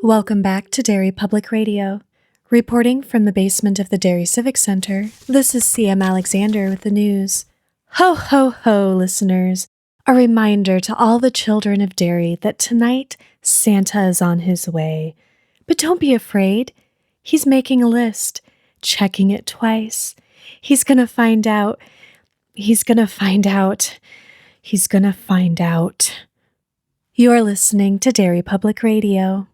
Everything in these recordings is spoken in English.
Welcome back to Derry Public Radio. Reporting from the basement of the Derry Civic Center, this is CM Alexander with the news. Ho, ho, ho, listeners. A reminder to all the children of Derry that tonight Santa is on his way. But don't be afraid. He's making a list, checking it twice. He's gonna find out. He's gonna find out. He's gonna find out. You are listening to Derry Public Radio.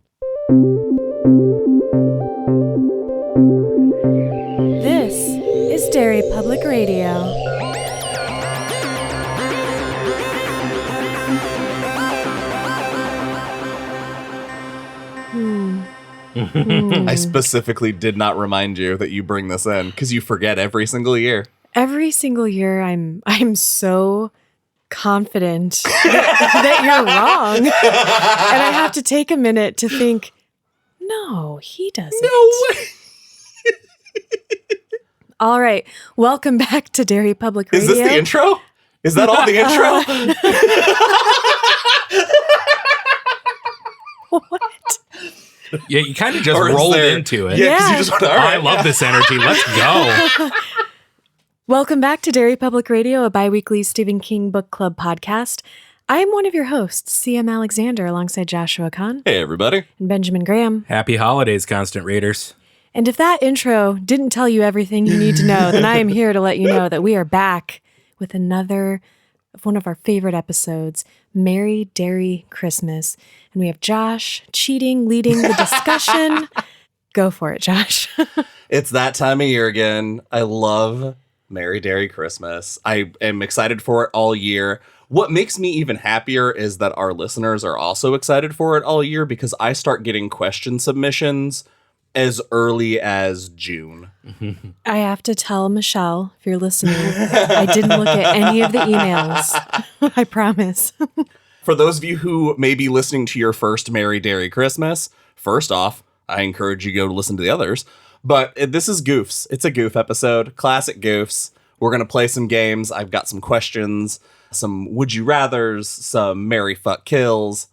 This is Derry Public Radio. I specifically did not remind you that you bring this in because you forget every single year. Every single year, I'm so confident that you're wrong, and I have to take a minute to think. No, he doesn't. No way. All right, welcome back to Derry Public Radio. Is this the intro? Is that all the intro? What? Yeah, you kind of just rolled into it. Yeah. You just went, all right, I love this energy. Let's go. Welcome back to Derry Public Radio, a bi-weekly Stephen King Book Club podcast. I am one of your hosts, CM Alexander, alongside Joshua Kahn. Hey, everybody. And Benjamin Graham. Happy holidays, Constant Raiders. And if that intro didn't tell you everything you need to know, then I am here to let you know that we are back with another of one of our favorite episodes, Merry Derry Christmas. And we have Josh cheating, leading the discussion. Go for it, Josh. It's that time of year again. I love Merry Derry Christmas. I am excited for it all year. What makes me even happier is that our listeners are also excited for it all year because I start getting question submissions as early as June. I have to tell Michelle, if you're listening, I didn't look at any of the emails. I promise. For those of you who may be listening to your first Merry Derry Christmas, first off, I encourage you to go listen to the others. But this is Goofs. It's a goof episode, classic Goofs. We're going to play some games. I've got some questions, some would you rathers, some Merry fuck kills,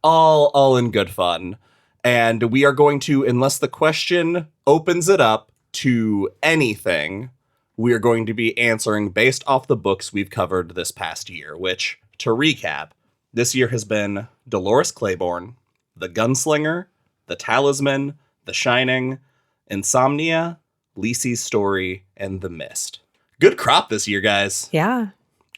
all in good fun. And we are going to, unless the question opens it up to anything, we are going to be answering based off the books we've covered this past year, which, to recap, this year has been Dolores Claiborne, The Gunslinger, The Talisman, The Shining, Insomnia, Lisey's Story, and The Mist. Good crop this year, guys. Yeah.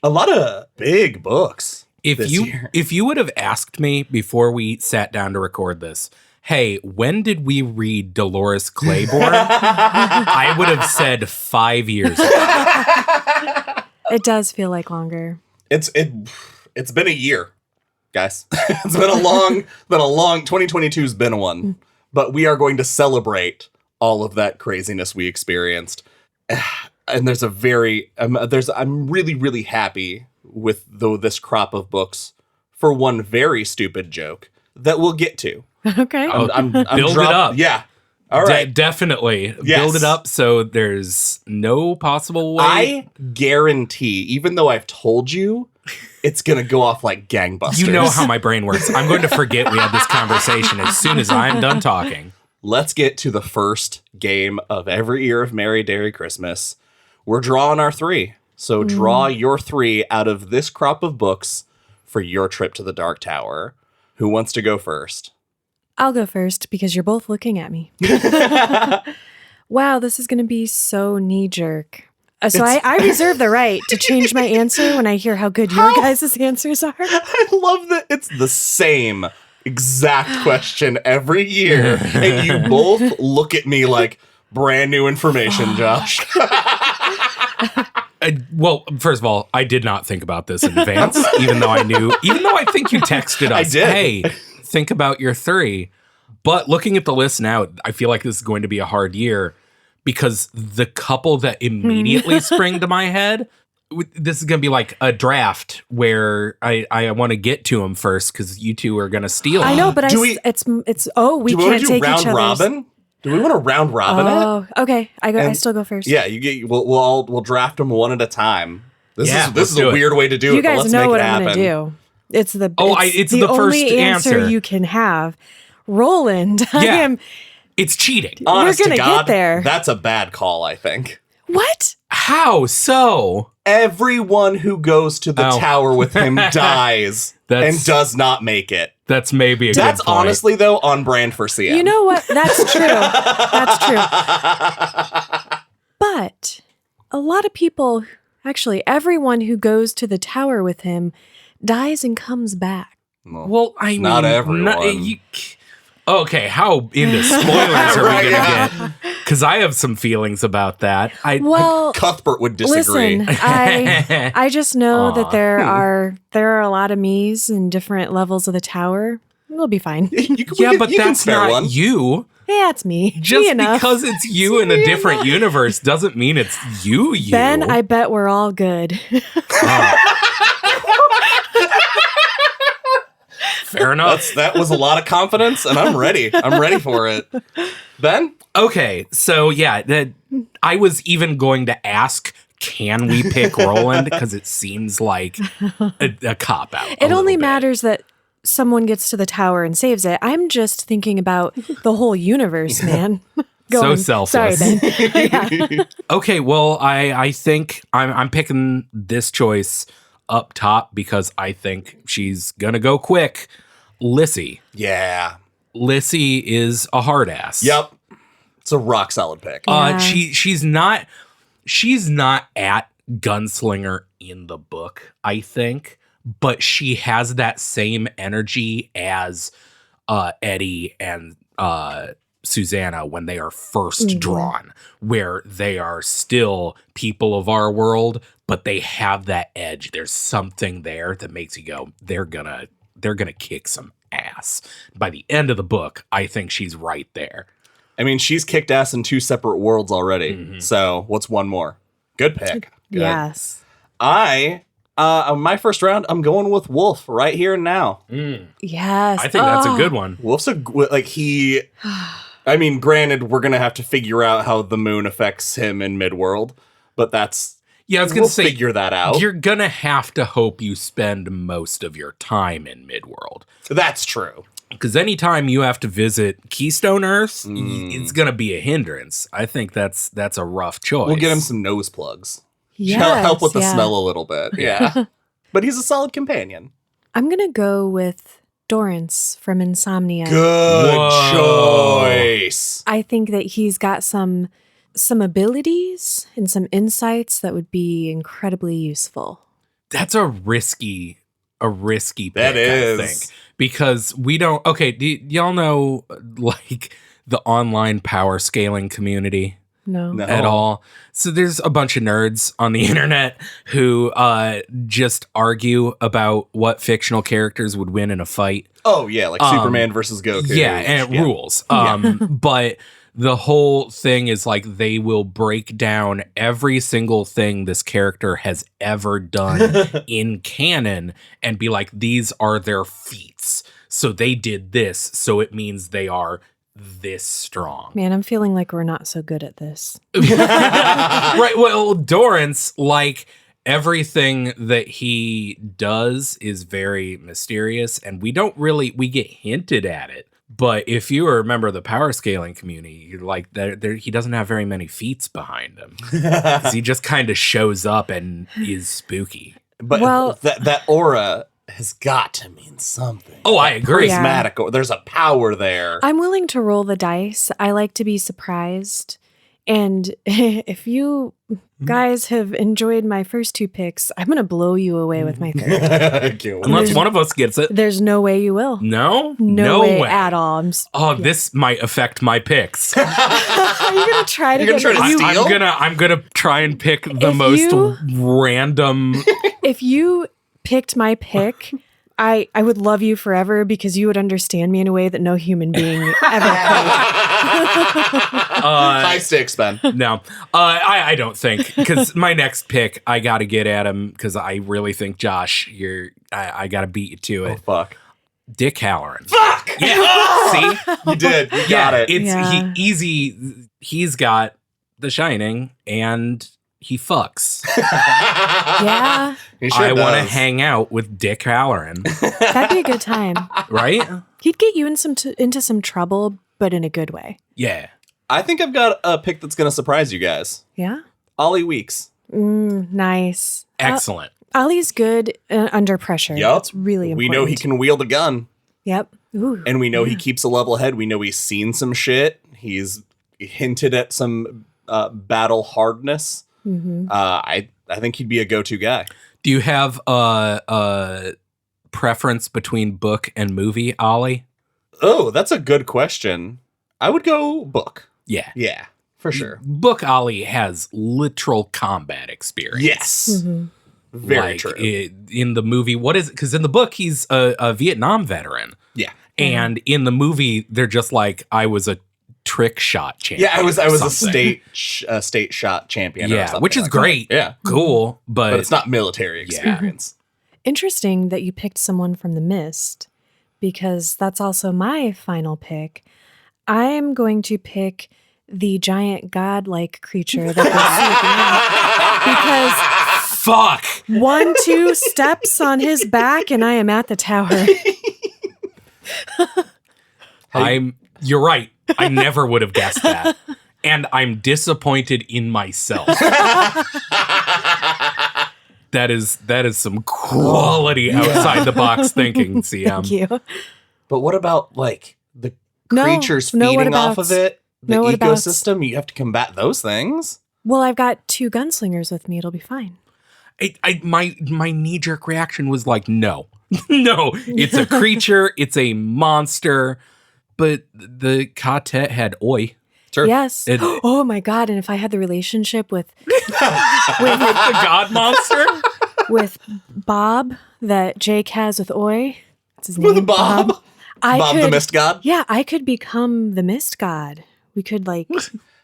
A lot of big books this year. If you would have asked me before we sat down to record this, hey, when did we read Dolores Claiborne? I would have said 5 years ago. It does feel like longer. It's been a year, guys. It's been a long 2022's been one. But we are going to celebrate all of that craziness we experienced. And there's I'm really, really happy with this crop of books for one very stupid joke that we'll get to. Okay. I'm build it up. Yeah. All right. Definitely. Yes. Build it up so there's no possible way. I guarantee, even though I've told you, it's going to go off like gangbusters. You know how my brain works. I'm going to forget we had this conversation as soon as I'm done talking. Let's get to the first game of every year of Merry Derry Christmas. We're drawing our 3. So draw your 3 out of this crop of books for your trip to the Dark Tower. Who wants to go first? I'll go first because you're both looking at me. Wow, this is going to be so knee-jerk. So I reserve the right to change my answer when I hear how good your guys' answers are. I love that it's the same exact question every year. And you both look at me like brand new information, Josh. Well, first of all, I did not think about this in advance, even though I think you texted us, I did. Hey, think about your 3. But looking at the list now, I feel like this is going to be a hard year because the couple that immediately spring to my head, this is going to be like a draft where I want to get to them first because you two are going to steal them. I know, but we can't take each other's. Robin? Do we want to round robin it? Oh, okay. I still go first. Yeah, we'll draft them one at a time. This is a weird way to do it. You guys but let's know make what it I'm happen. going to do. It's the it's the only first answer you can have. Roland, I Yeah. am. It's cheating. Honest We're gonna to God, get there. That's a bad call, I think. That's a bad call, I think. What? How so? Everyone who goes to the Oh. tower with him dies That's- and does not make it. That's maybe a That's good point. honestly, though, on brand for CM. You know what? That's true. That's true. But a lot of people, actually, everyone who goes to the tower with him dies and comes back. Well, I mean, Not everyone. Okay, how into spoilers are we Right, gonna yeah. get? Because I have some feelings about that. Well, Cuthbert would disagree. listen, I just know Aw. that there are a lot of me's in different levels of the tower. We'll be fine. Yeah, but that's spare not one. you. Yeah, it's me. Just Me enough. because it's you in a different universe doesn't mean it's you. Ben, I bet we're all good. Fair enough. That was a lot of confidence, and I'm ready. I'm ready for it. Ben? Okay, so yeah, I was even going to ask, can we pick Roland? Because it seems like a cop out. It only matters that someone gets to the tower and saves it. I'm just thinking about the whole universe, man. Go So on. selfless. Sorry, Ben. Yeah. Okay, well, I think I'm picking this choice up top because I think she's gonna go quick. Lissy. Yeah. Lissy is a hard ass. Yep. It's a rock solid pick. Yeah. She's not at gunslinger in the book, I think, but she has that same energy as Eddie and Susanna when they are first drawn, where they are still people of our world, but they have that edge. There's something there that makes you go, they're gonna kick some ass. By the end of the book, I think she's right there. I mean, she's kicked ass in 2 separate worlds already. Mm-hmm. So what's one more? Good pick. Good. Yes. My first round, I'm going with Wolf right here and now. Yes. I think that's a good one. Wolf's I mean, granted, we're going to have to figure out how the moon affects him in Midworld, but Yeah, I was we'll gonna say figure that out. you're gonna have to hope you spend most of your time in Midworld. That's true. Because anytime you have to visit Keystone Earth, it's gonna be a hindrance. I think that's a rough choice. We'll get him some nose plugs. Yes, Help with the yeah. smell a little bit. Yeah. But he's a solid companion. I'm going to go with Dorrance from Insomnia. Good Whoa. choice. I think that he's got some abilities and some insights that would be incredibly useful. That's a risky pick, That is. I think. Because we don't do y'all know like the online power scaling community? No. At all. So there's a bunch of nerds on the internet who just argue about what fictional characters would win in a fight. Oh, yeah, like Superman versus Goku. Yeah, and it rules. But the whole thing is like they will break down every single thing this character has ever done in canon and be like, these are their feats. So they did this, so it means they are this strong. Man, I'm feeling like we're not so good at this. Right. Well, Dorrance, like everything that he does is very mysterious and we get hinted at it. But if you remember the power scaling community, you're like he doesn't have very many feats behind him. 'Cause he just kind of shows up and is spooky. But Well- that aura has got to mean something. Oh, I agree. Yeah. Charismatic, or there's a power there. I'm willing to roll the dice. I like to be surprised. And if you guys have enjoyed my first 2 picks, I'm going to blow you away with my third. Unless one of us gets it. There's no way you will. No? No way at all. This might affect my picks. Are you going to try to You're get gonna try to you- steal? I'm gonna try and pick the If most you- random. If you picked my pick, I would love you forever because you would understand me in a way that no human being ever could. High stakes, Ben. No, I don't think, because my next pick, I got to get at him because I really think Josh, I got to beat you to Oh, it. fuck. Dick Halloran. Fuck! Yeah. See, You did. You got it. It's Yeah. easy. He's got The Shining, and he fucks. Yeah, He sure I want to does. hang out with Dick Halloran, that'd be a good time. right? He'd get you into some trouble, but in a good way. Yeah. I think I've got a pick that's going to surprise you guys. Yeah? Ollie Weeks. Nice. Excellent. Ollie's good under pressure. Yup. That's really important. We know he can wield a gun. Yep. Ooh. And we know he keeps a level head. We know he's seen some shit. He's hinted at some battle hardness. I think he'd be a go-to guy. Do you have a preference between book and movie, Ollie? Oh, that's a good question. I would go book. Yeah. Yeah, for sure. Book Ollie has literal combat experience. Yes. Very true. In the movie, what is it? Because in the book, he's a Vietnam veteran. Yeah. And in the movie, they're just like, I was a trick shot champion. Yeah, I was or a something. state shot champion. or Yeah, something which is like great. that. Yeah. Cool. But it's not military experience. Interesting that you picked someone from The Mist, because that's also my final pick. I'm going to pick the giant godlike creature that they're sleeping on, because 1-2 steps on his back and I am at the tower. You're right. I never would have guessed that. And I'm disappointed in myself. That is some quality outside the box thinking, CM. Thank you. But what about like the No, creatures no, what feeding off abouts? of it? The No, what abouts? ecosystem? You have to combat those things. Well, I've got 2 gunslingers with me. It'll be fine. My knee-jerk reaction was like, no. No, it's a creature, it's a monster. But the quartet had Oi. Sure. Yes. Oh my God. And if I had the relationship with The god monster? with Bob that Jake has with Oi. What's his With name? Bob? Bob the Mist God? Yeah, I could become the Mist God. We could like.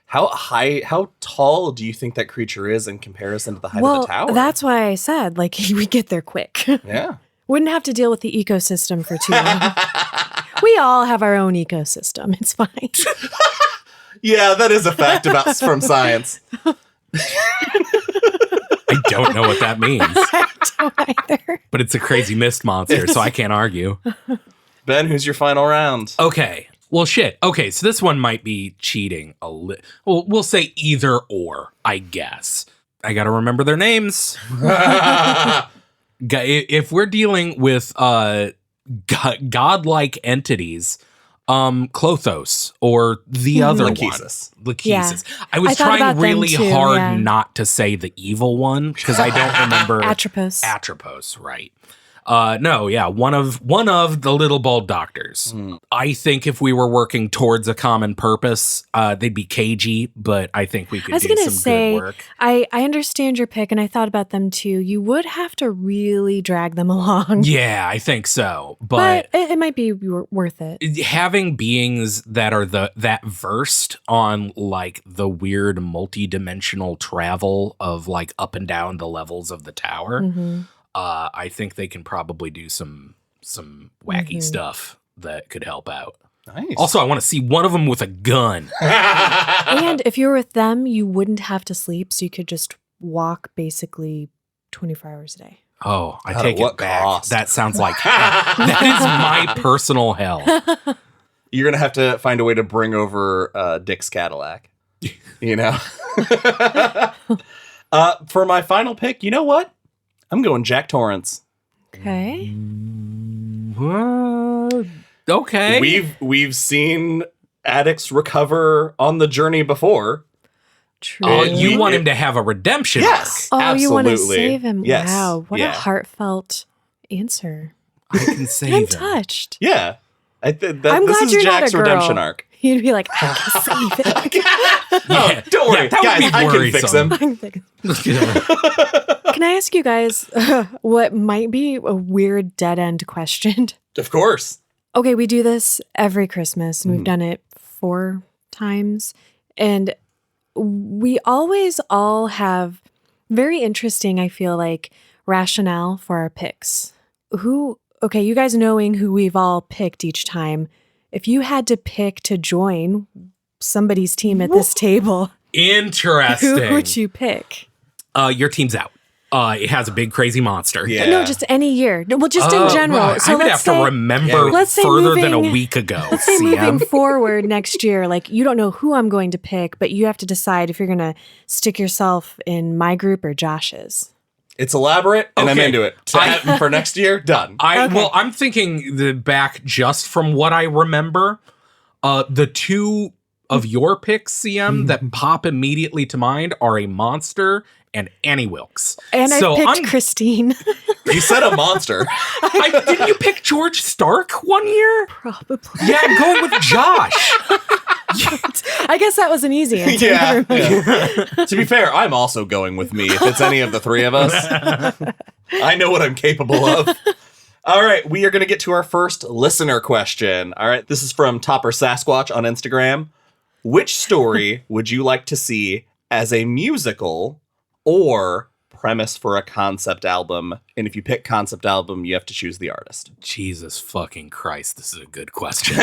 How tall do you think that creature is in comparison to the height of the tower? That's why I said like we get there quick. Yeah. Wouldn't have to deal with the ecosystem for too long. We all have our own ecosystem. It's fine. Yeah, that is a fact from science. I don't know what that means. I don't either. But it's a crazy mist monster, so I can't argue. Ben, who's your final round? Okay. Well, shit. Okay, so this one might be cheating a little. Well, we'll say either or, I guess. I got to remember their names. If we're dealing with godlike entities, Clothos or the other Lachesis. one. Lachesis. Yeah. I was I thought trying about them really too, hard yeah. not to say the evil one because I don't remember. Atropos. Atropos, right. No, yeah, one of the little bald doctors. I think if we were working towards a common purpose, they'd be cagey, but I think we could I was do going to some say, good work. I understand your pick, and I thought about them too. You would have to really drag them along. Yeah, I think so. But it might be worth it. Having beings that are that versed on like the weird multi-dimensional travel of like up and down the levels of the tower, I think they can probably do some wacky stuff that could help out. Nice. Also, I want to see one of them with a gun. And if you were with them, you wouldn't have to sleep, so you could just walk basically 24 hours a day. Oh, I God, take at what it back. cost? That sounds like hell. That is my personal hell. You're going to have to find a way to bring over Dick's Cadillac. You know? For my final pick, you know what? I'm going Jack Torrance. Okay. Okay. We've seen addicts recover on the journey before. True. Oh, you want him to have a redemption Yes. Oh, absolutely. you want to save him? Yes. Wow. What Yeah. a heartfelt answer. arc. I can save I'm him. touched. Yeah. I'm this glad is you're not Jack's a girl. redemption arc. You'd be like, I can save it. Yeah. Don't worry, that would guys. be I can fix worrisome. him. I'm thinking- Can I ask you guys what might be a weird dead end question? Of course. Okay, we do this every Christmas, and we've done it 4 times. And we always all have very interesting, I feel like, rationale for our picks. Okay, you guys knowing who we've all picked each time, if you had to pick to join somebody's team at this table, Interesting. who would you pick? Your team's out. It has a big crazy monster. Yeah. No, just any year. Well, just in general. Right. So I would let's have say, to remember let's say further than a moving- week ago. let's say moving CM. forward next year, like you don't know who I'm going to pick, but you have to decide if you're going to stick yourself in my group or Josh's. It's elaborate, and I'm Okay. into it. For next year, done. Okay. I'm thinking back just from what I remember. The two of your picks, CM, that pop immediately to mind are a monster and Annie Wilkes. And So I picked I'm- Christine. You said a monster. Didn't you pick George Stark one year? Probably. Yeah, I'm going with Josh. I guess that was an easy answer. Yeah. Never mind. Yeah. To be fair, I'm also going with me. If it's any of the three of us, I know what I'm capable of. All right, we are going to get to our first listener question. All right, this is from Topper Sasquatch on Instagram. Which story would you like to see as a musical or premise for a concept album? And if you pick concept album, you have to choose the artist. Jesus fucking Christ, this is a good question.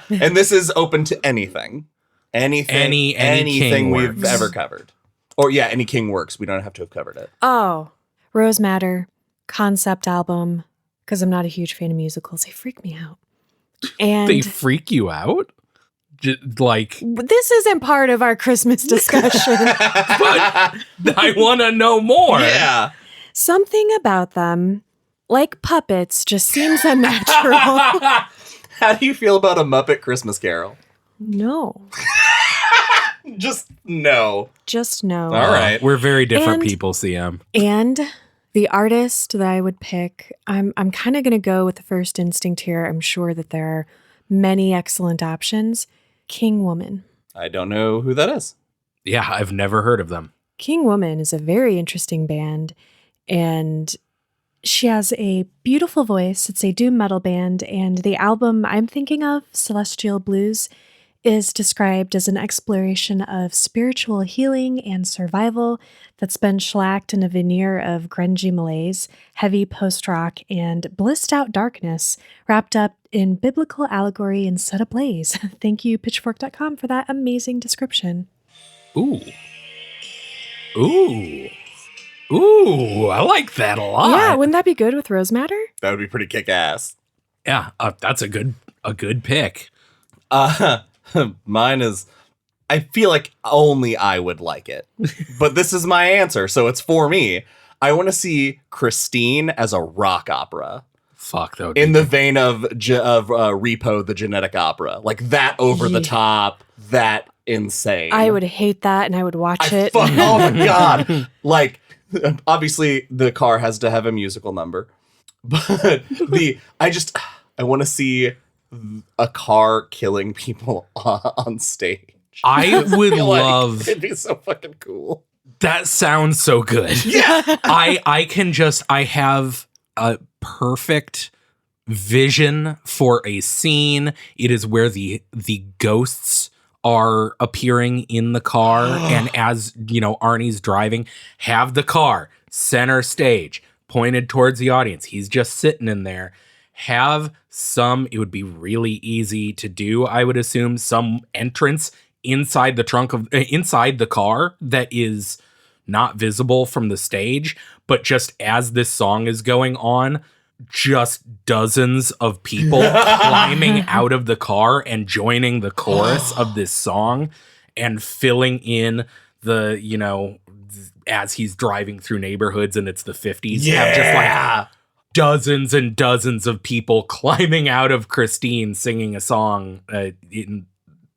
And this is open to anything. Anything King we've works. ever covered. Or yeah, any King works. We don't have to have covered it. Oh, Rose Matter, concept album, because I'm not a huge fan of musicals. They freak me out. And They freak you out? Like, this isn't part of our Christmas discussion. but I want to know more. Yeah. Something about them, like puppets, just seems unnatural. How do you feel about a Muppet Christmas Carol? No, Just no. just no. All right. We're very different And- people, CM. And the artist that I would pick, I'm kind of going to go with the first instinct here. I'm sure that there are many excellent options. King Woman. I don't know who that is. Yeah, I've never heard of them. King Woman is a very interesting band, and she has a beautiful voice. It's a doom metal band, and the album I'm thinking of, Celestial Blues, is described as an exploration of spiritual healing and survival that's been shellacked in a veneer of grungy malaise, heavy post-rock, and blissed out darkness, wrapped up in biblical allegory and set ablaze. Thank you, pitchfork.com, for that amazing description. Ooh. Ooh. Ooh, I like that a lot. Yeah, wouldn't that be good with Rose Matter? That would be pretty kick-ass. Yeah, that's a good pick. Mine is, I feel like only I would like it. But this is my answer, so it's for me. I want to see Christine as a rock opera. Fuck, that would In be the vein of Repo, the genetic opera. Like that over the Yeah. top, that insane. I would hate that, and I would watch it. Oh my God. Like, obviously the car has to have a musical number. But I want to see a car killing people on stage. I would Like, love it'd be so fucking cool. that. Sounds so good. Yeah. I have a perfect vision for a scene. It is where the ghosts are appearing in the car, and as you know, Arnie's driving, have the car center stage pointed towards the audience. He's just sitting in there. Have it would be really easy to do, I would assume, some entrance inside the car that is not visible from the stage, but just as this song is going on, just dozens of people climbing out of the car and joining the chorus of this song and filling in the, as he's driving through neighborhoods and it's the 50s. Have just like dozens and dozens of people climbing out of Christine singing a song in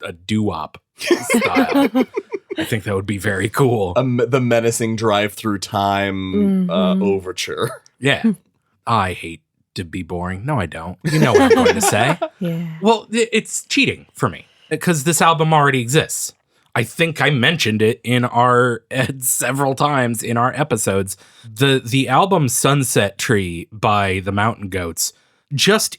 a doo-wop style. I think that would be very cool. The menacing drive-through time Mhm. overture. Yeah. I hate to be boring. No, I don't. You know what I'm going to say. Yeah. Well, it's cheating for me because this album already exists. I think I mentioned it in several times in our episodes. The album Sunset Tree by the Mountain Goats just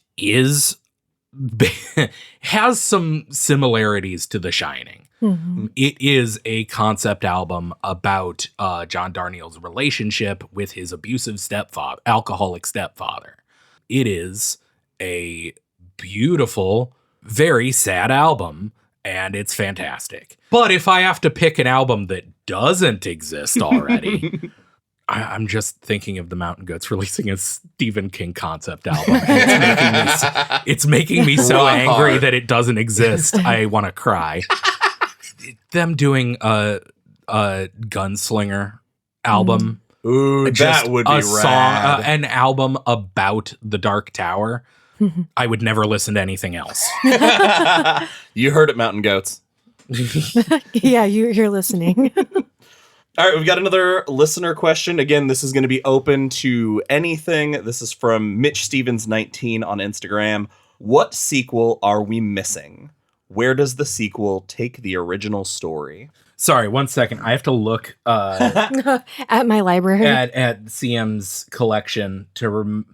has some similarities to The Shining. Mhm. It is a concept album about John Darnielle's relationship with his abusive alcoholic stepfather. It is a beautiful, very sad album and it's fantastic. But if I have to pick an album that doesn't exist already, I'm just thinking of the Mountain Goats releasing a Stephen King concept album. It's making me so Rock angry hard. that it doesn't exist. I want to cry. Them doing a Gunslinger album. Ooh, Just that would be a rad. song, an album about the Dark Tower. I would never listen to anything else. You heard it, Mountain Goats. Yeah, you're listening. All right, we've got another listener question. Again, this is going to be open to anything. This is from Mitch Stevens 19 on Instagram. What sequel are we missing? Where does the sequel take the original story? Sorry, 1 second. I have to look At my library. at CM's collection to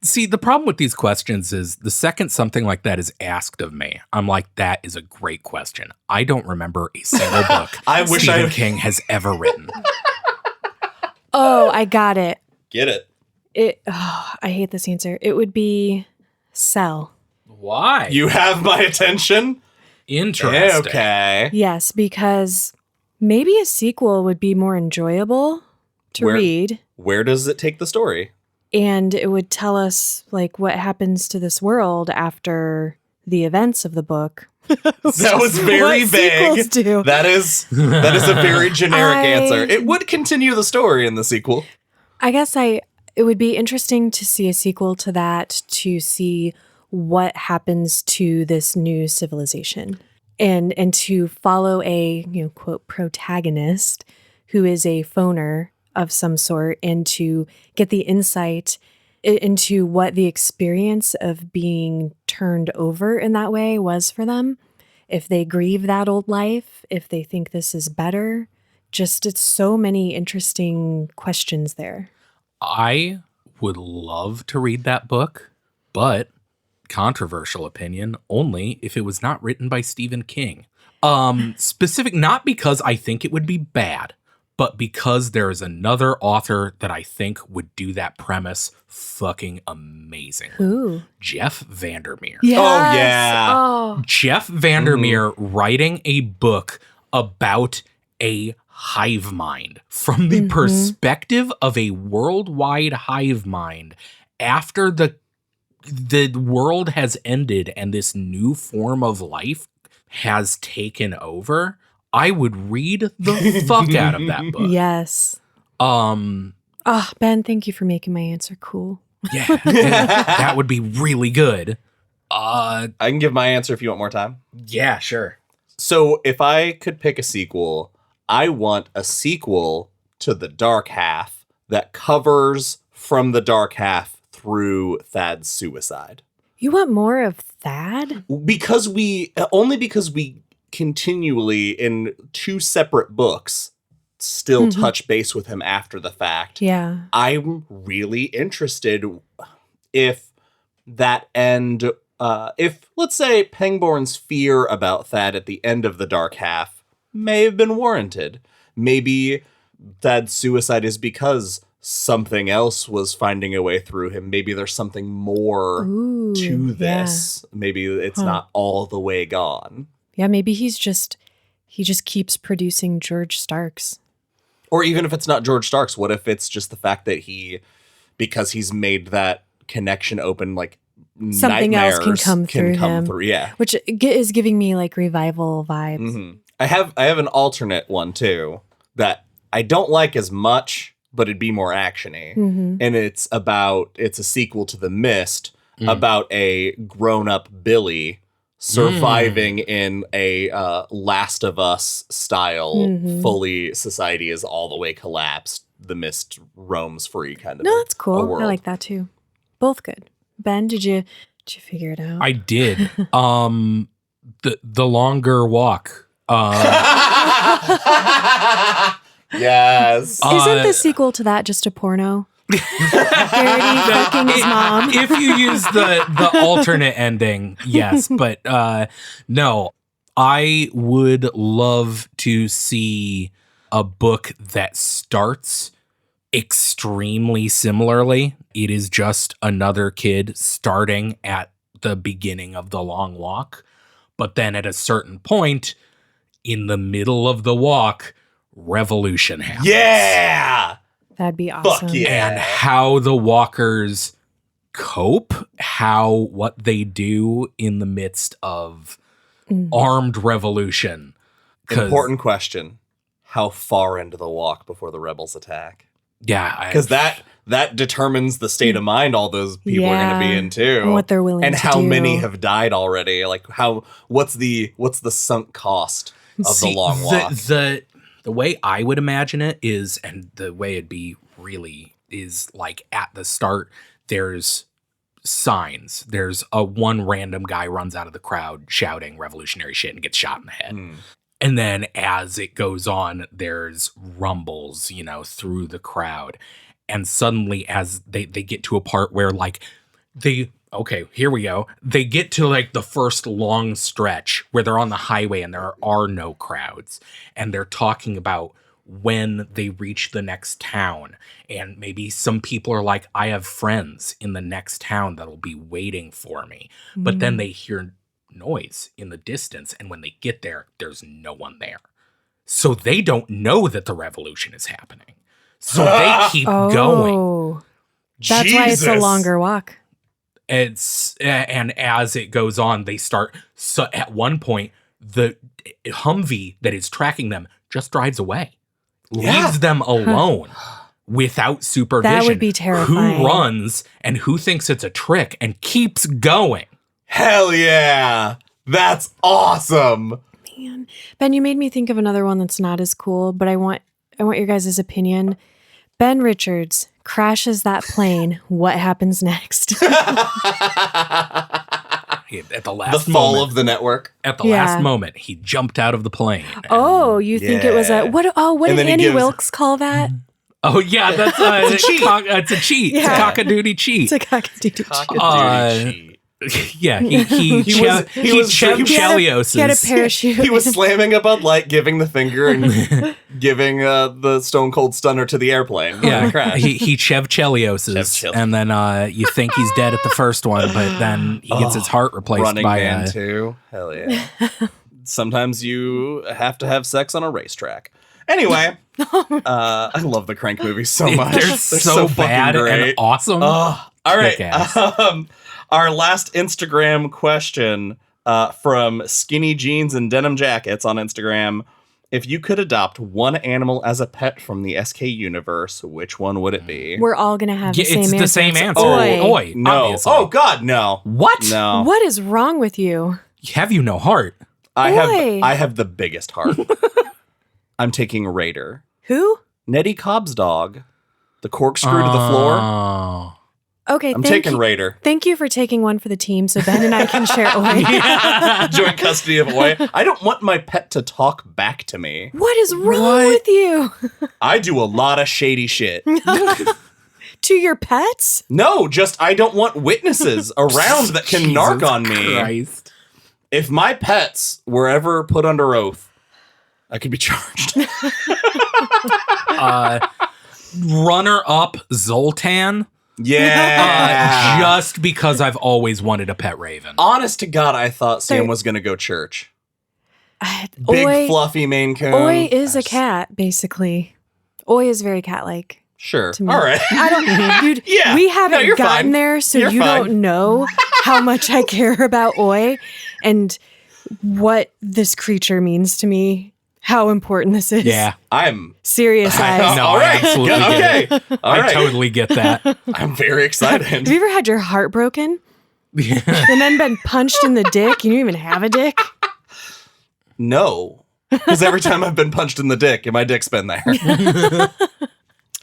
see. The problem with these questions is the second something like that is asked of me, I'm like, that is a great question. I don't remember a single book I wish Stephen I- King has ever written. Oh, I got it. Get it? I hate this answer. It would be Cell. Why? You have my attention? Interesting. Okay. Yes, because maybe a sequel would be more enjoyable to read, Where does it take the story? and it would tell us like what happens to this world after the events of the book. That was very What vague. sequels do. That is a very generic I- answer. It would continue the story in the sequel. I guess it would be interesting to see a sequel to that, to see what happens to this new civilization, and to follow a, quote, protagonist who is a phoner of some sort, and to get the insight into what the experience of being turned over in that way was for them. If they grieve that old life, if they think this is better, it's so many interesting questions there. I would love to read that book, but controversial opinion, only if it was not written by Stephen King. Specific, not because I think it would be bad, but because there is another author that I think would do that premise fucking amazing. Ooh. Jeff Vandermeer. Yes. Oh, yeah. Oh. Jeff Vandermeer writing a book about a hive mind from the perspective of a worldwide hive mind after the world has ended and this new form of life has taken over. I would read the fuck out of that book. Yes. Ben, thank you for making my answer cool. Yeah, that would be really good. I can give my answer if you want more time. Yeah, sure. So if I could pick a sequel, I want a sequel to The Dark Half that covers from The Dark Half through Thad's suicide. You want more of Thad? Because we continually in two separate books still touch base with him after the fact. Yeah. I'm really interested if that end, if let's say Pangborn's fear about Thad at the end of The Dark Half may have been warranted. Maybe Thad's suicide is because something else was finding a way through him. Maybe there's something more Ooh, to this. Maybe it's not all the way gone. Yeah, maybe he just keeps producing George Starks. Or even if it's not George Starks, what if it's just the fact that because he's made that connection open, like Something else can nightmares come through him. Yeah. Which is giving me like revival vibes. Mm-hmm. I have an alternate one too that I don't like as much, but it'd be more actiony. Mm-hmm. And it's a sequel to The Mist about a grown-up Billy surviving in a Last of Us style, fully society is all the way collapsed. The Mist roams free kind of. No, that's a cool. world. I like that too. Both good. Ben, did you figure it out? I did. The longer walk. Yes. Isn't the sequel to that just a porno? Garrity fucking his mom. If you use the alternate ending, yes, but no. I would love to see a book that starts extremely similarly. It is just another kid starting at the beginning of the long walk, But then at a certain point, in the middle of the walk, revolution happens. Yeah! That'd be awesome. Fuck yeah. And how the walkers cope, what they do in the midst of armed revolution. Important question. How far into the walk before the rebels attack? Yeah. Because that determines the state of mind all those people are going to be in too. And what they're willing and to how do. many have died already. Like what's the sunk cost of the long walk? The way I would imagine it is, and the way it'd be really is like at the start, there's signs. There's one random guy runs out of the crowd shouting revolutionary shit and gets shot in the head. And then as it goes on, there's rumbles, through the crowd. And suddenly as they get to a part where like okay, here we go. They get to like the first long stretch where they're on the highway and there are no crowds. And they're talking about when they reach the next town. And maybe some people are like, I have friends in the next town that'll be waiting for me. But then they hear noise in the distance. And when they get there, there's no one there. So they don't know that the revolution is happening. So they keep going. That's why it's a longer walk. And as it goes on, they start. So at one point, the Humvee that is tracking them just drives away, leaves them alone without supervision. That would be terrifying. Who runs and who thinks it's a trick and keeps going? Hell yeah! That's awesome. Man, Ben, you made me think of another one that's not as cool, but I want your guys' opinion. Ben Richards crashes that plane. What happens next? At the last The fall moment, of the network. At the last moment, he jumped out of the plane. Oh, you think it was what And did then he Annie gives- Wilkes call that? Oh yeah, that's It's a cheat. It's a cheat. Yeah. It's a cock-a-doodie cheat. It's a cock-a-doodle cheat. Cock-a-doodle cheat. Yeah, he Chev Chelios. He had a parachute. He was slamming a Bud Light, giving the finger, and giving the Stone Cold Stunner to the airplane. Yeah, Crash. he Chev Chelioses, and then you think he's dead at the first one, but then he gets his heart replaced Running by Man 2. Hell yeah. Sometimes you have to have sex on a racetrack. Anyway, I love the Crank movies so much. They're so bad fucking great. and awesome. All right. Kick-ass. Our last Instagram question from Skinny Jeans and Denim Jackets on Instagram. If you could adopt one animal as a pet from the SK universe, which one would it be? We're all going to have the same It's answer. the same answer. Oi. No. Obviously. Oh, God, no. What? No. What is wrong with you? Have you no heart? Oi. I have the biggest heart. I'm taking Raider. Who? Nettie Cobb's dog. The corkscrew to the floor. Oh. Okay, I'm taking Raider. Thank you for taking one for the team so Ben and I can share Oi. Joint custody of Oi. I don't want my pet to talk back to me. What is wrong with you? I do a lot of shady shit. To your pets? No, just I don't want witnesses around that can narc on me. Christ. If my pets were ever put under oath, I could be charged. Runner up Zoltan. Yeah. Just because I've always wanted a pet raven. Honest to God, I thought Sam was going to go church. Big Oi, fluffy Maine Coon. Oi is a cat, basically. Oi is very cat-like. Sure. To me. All right. I don't, dude. Yeah. We haven't you're gotten fine. there, so You're you fine. don't know how much I care about Oi and what this creature means to me. How important this is. Yeah. I'm Serious eyes. No, all I right. absolutely Okay. get it. All I right. totally get that. I'm very excited. Have you ever had your heart broken and then been punched in the dick? You don't even have a dick. No. Because every time I've been punched in the dick, my dick's been there.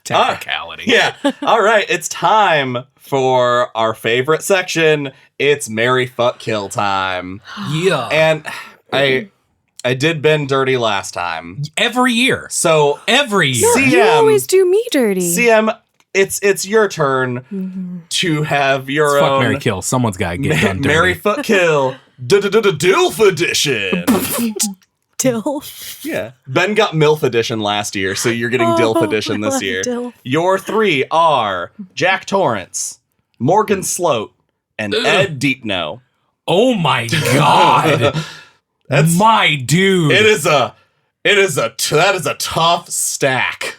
Technicality. Yeah. All right. It's time for our favorite section. It's Marry Fuck Kill time. Yeah. And I did Ben dirty last time. Every year. So Every year. See- You CM. always do me dirty. CM, it's your turn to have your It's fuck, own marry, kill. Someone's got to get done dirty. Marry Fuck Kill DILF edition. Dilf. Yeah. Ben got MILF edition last year, so you're getting DILF edition I this love year. DILF. Your three are Jack Torrance, Morgan Sloat, and Ed Deepno. Oh my God. My dude. That is a tough stack.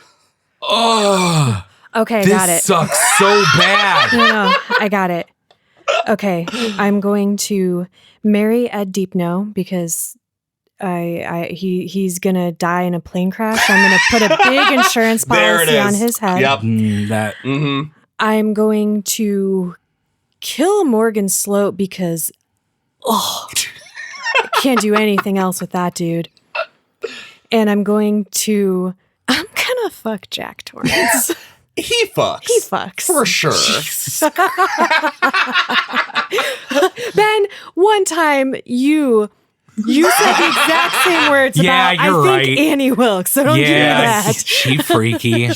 Oh, Okay, this got it. sucks so bad. No, I got it. Okay, I'm going to marry Ed Deepno because he's gonna die in a plane crash. I'm gonna put a big insurance There it policy on is. his head. Yep. That Mm-hmm. I'm going to kill Morgan Sloat because I can't do anything else with that dude. And I'm gonna fuck Jack Torrance. He fucks. He fucks. For sure. Ben, one time you said the exact same words Yeah, about you're I think right. Annie Wilkes, so don't do that. she freaky.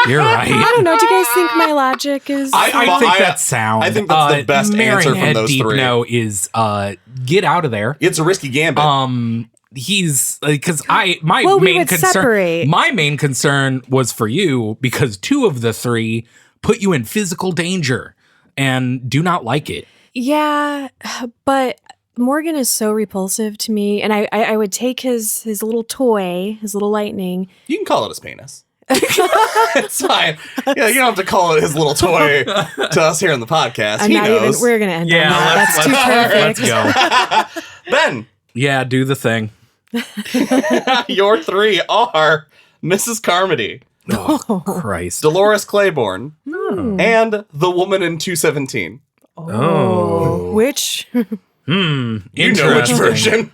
You're right. I don't know. Do you guys think my logic is I think that's sound. I think that's the best answer from those three. Marrying Ed Deepno is get out of there. It's a risky gambit. He's because my we main would concern separate. my main concern was for you because 2 of the 3 put you in physical danger and do not like it. Yeah, but Morgan is so repulsive to me, and I would take his little toy, his little lightning. You can call it his penis. It's fine. Yeah, you don't have to call it his little toy to us here on the podcast. I'm he not knows. even. We're gonna end on Yeah, that. That's too perfect. Let's go. Ben, Yeah, do the thing. your 3 are Mrs. Carmody, Oh, Christ. Dolores Claiborne, and the woman in 217. Oh. Which You know which Interesting. version.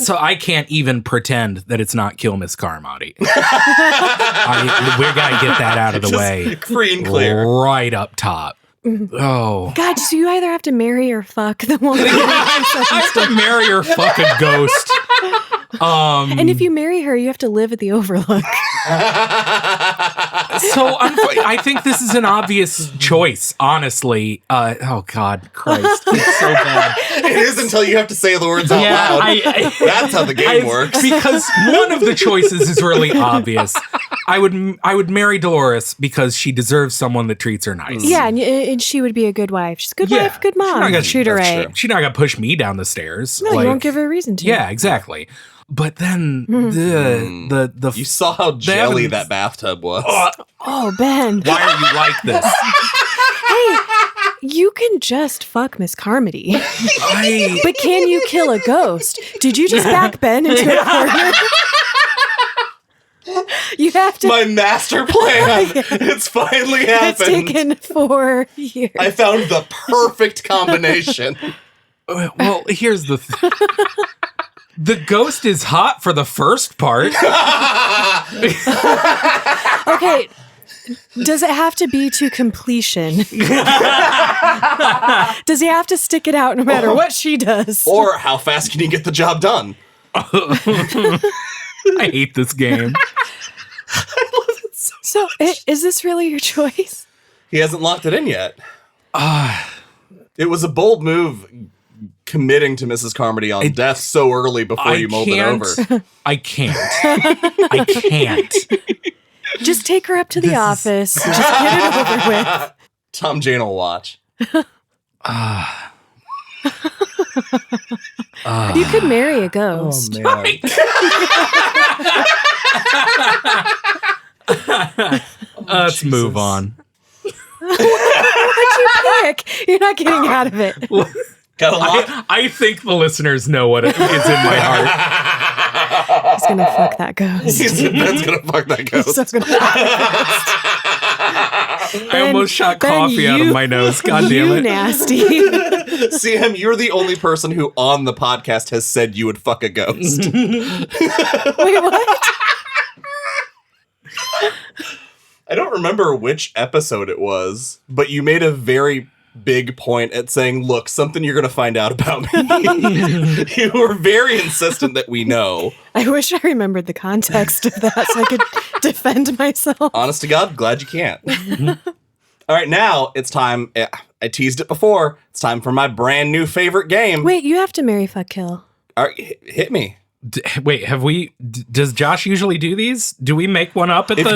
So I can't even pretend that it's not Kill Miss Carmody. We gotta get that out of the Just way. free and clear. Right up top. Oh. God, so you either have to marry or fuck the woman. I have to marry or fuck a ghost. And if you marry her, you have to live at the Overlook. So I think this is an obvious choice, honestly. Oh God, Christ, it's so bad. It is until you have to say the words out loud. That's how the game works. Because one of the choices is really obvious. I would marry Dolores because she deserves someone that treats her nice. Yeah, and she would be a good wife. She's a good Yeah. wife, good She's not mom. gonna- Treat her that's right. true. She's not gonna push me down the stairs. No, you won't give her a reason to. Yeah, exactly. But then the You saw how jelly haven't- that bathtub was. Oh, Ben. why are you like this? Hey, you can just fuck Miss Carmody. But can you kill a ghost? Did you just back Ben into a corner? You have to. My master plan. It's finally It's happened. taken 4 years. I found the perfect combination. Well, here's the thing. The ghost is hot for the first part. Okay. Does it have to be to completion? Does he have to stick it out no matter what she does? Or how fast can you get the job done? I hate this game. So, is this really your choice? He hasn't locked it in yet. It was a bold move committing to Mrs. Carmody on death so early before you mulled it over. I can't. I can't. Just take her up to the office. Just get it over with. Tom Jane will watch. You could marry a ghost. man. Let's move on. What'd you pick? You're not getting out of it. Got a lock? I think the listeners know what is in my heart. He's gonna fuck that ghost. Ben's gonna fuck that ghost. So gonna fuck that I almost shot Ben, coffee out of my nose. God damn you it. nasty. CM, you're the only person who on the podcast has said you would fuck a ghost. Wait, what? I don't remember which episode it was, but you made a very big point at saying, look, something you're going to find out about me. You were very insistent that we know. I wish I remembered the context of that so I could defend myself. Honest to God, glad you can't. All right, now it's time. I teased it before. It's time for my brand new favorite game. Wait, you have to marry, fuck, kill. All right, hit me. Wait, have we? Does Josh usually do these? Do we make one up at If on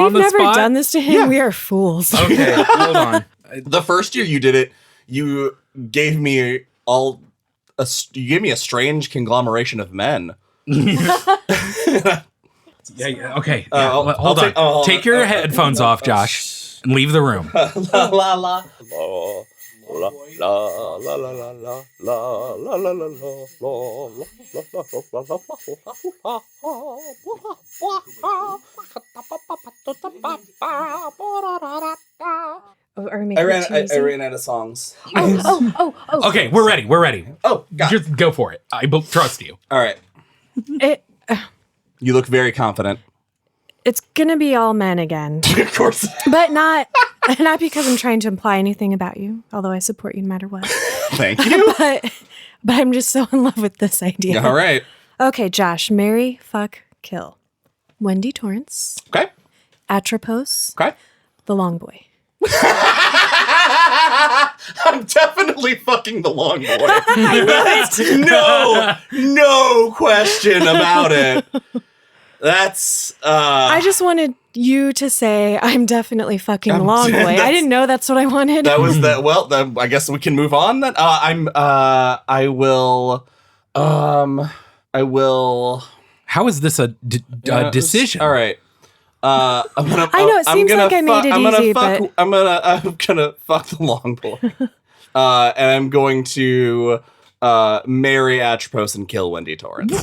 we've the never spot? done this to him, we are fools. Okay, hold on. The first year you did it, you gave me all you gave me a strange conglomeration of men. Yeah. Okay. Hold on. Take your headphones off, Josh, and leave the room. La la la. La la la la la la la la la la I ran out of songs. Oh. Okay, we're ready. Oh, God. Just go for it. I trust you. All right. You look very confident. It's gonna be all men again. Of course. But not because I'm trying to imply anything about you, although I support you no matter what. Thank you. But I'm just so in love with this idea. All right. Okay, Josh, marry, fuck, kill. Wendy Torrance. Okay. Atropos. Okay. The Long Boy. I'm definitely fucking the long boy. That's no question about it. That's I just wanted you to say I'm definitely fucking the Long Boy. I didn't know that's what I wanted. That was that. Well, I guess we can move on then. I will. How is this a decision? All right. I know it seems like I made it easy, but I'm gonna fuck the long boy, and I'm going to marry Atropos and kill Wendy Torrance.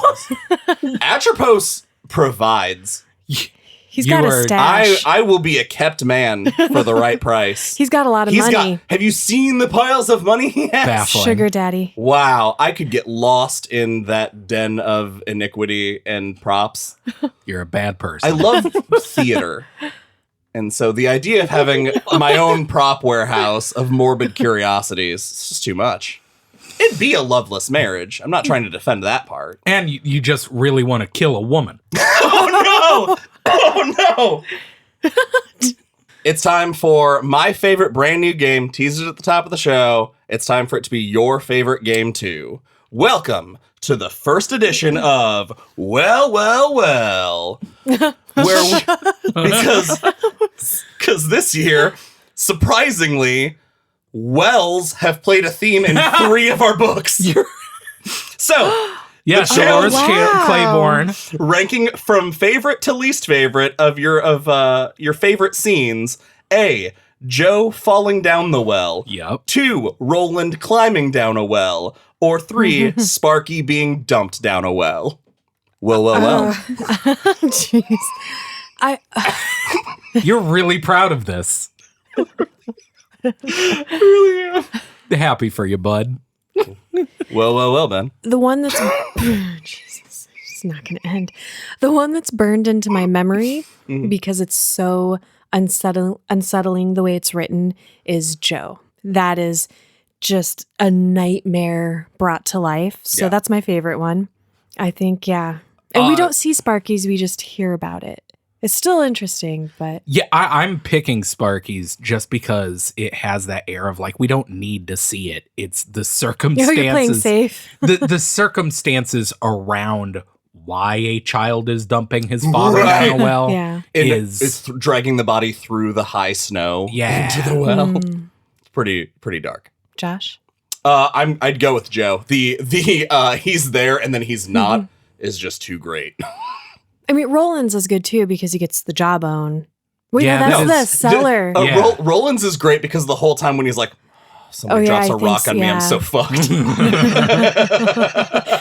Atropos provides. He's got a stash. I will be a kept man for the right price. He's got a lot of money. Have you seen the piles of money he has? Baffling. Sugar daddy. Wow, I could get lost in that den of iniquity and props. You're a bad person. I love theater. And so the idea of having my own prop warehouse of morbid curiosities is just too much. It'd be a loveless marriage. I'm not trying to defend that part. And you just really want to kill a woman. Oh, no! Oh, no! It's time for my favorite brand new game, teased at the top of the show. It's time for it to be your favorite game, too. Welcome to the first edition of Well. Because this year, surprisingly, Wells have played a theme in 3 of our books. So, yes, Dolores Claiborne, ranking from favorite to least favorite of your favorite scenes. A, Joe falling down the well. Yep. 2, Roland climbing down a well. Or 3, Sparky being dumped down a well. Well. Jeez. You're really proud of this. Really am. Happy for you, bud. Well, Ben. The one that's Jesus, it's not going to end. The one that's burned into my memory because it's so unsettling the way it's written is Joe. That is just a nightmare brought to life. So that's my favorite one. I think, yeah. And we don't see Sparky's, we just hear about it. It's still interesting, but... Yeah, I'm picking Sparky's just because it has that air of like, we don't need to see it. It's the circumstances... You're playing safe. the circumstances around why a child is dumping his father down a well is dragging the body through the high snow into the well. It's pretty dark. Josh? I'd go with Joe. The he's there and then he's not is just too great. I mean, Roland's is good too because he gets the jawbone. Well, Yeah, that's that the is- seller. Roland's is great because the whole time when he's like, somebody drops a rock on me, I'm so fucked.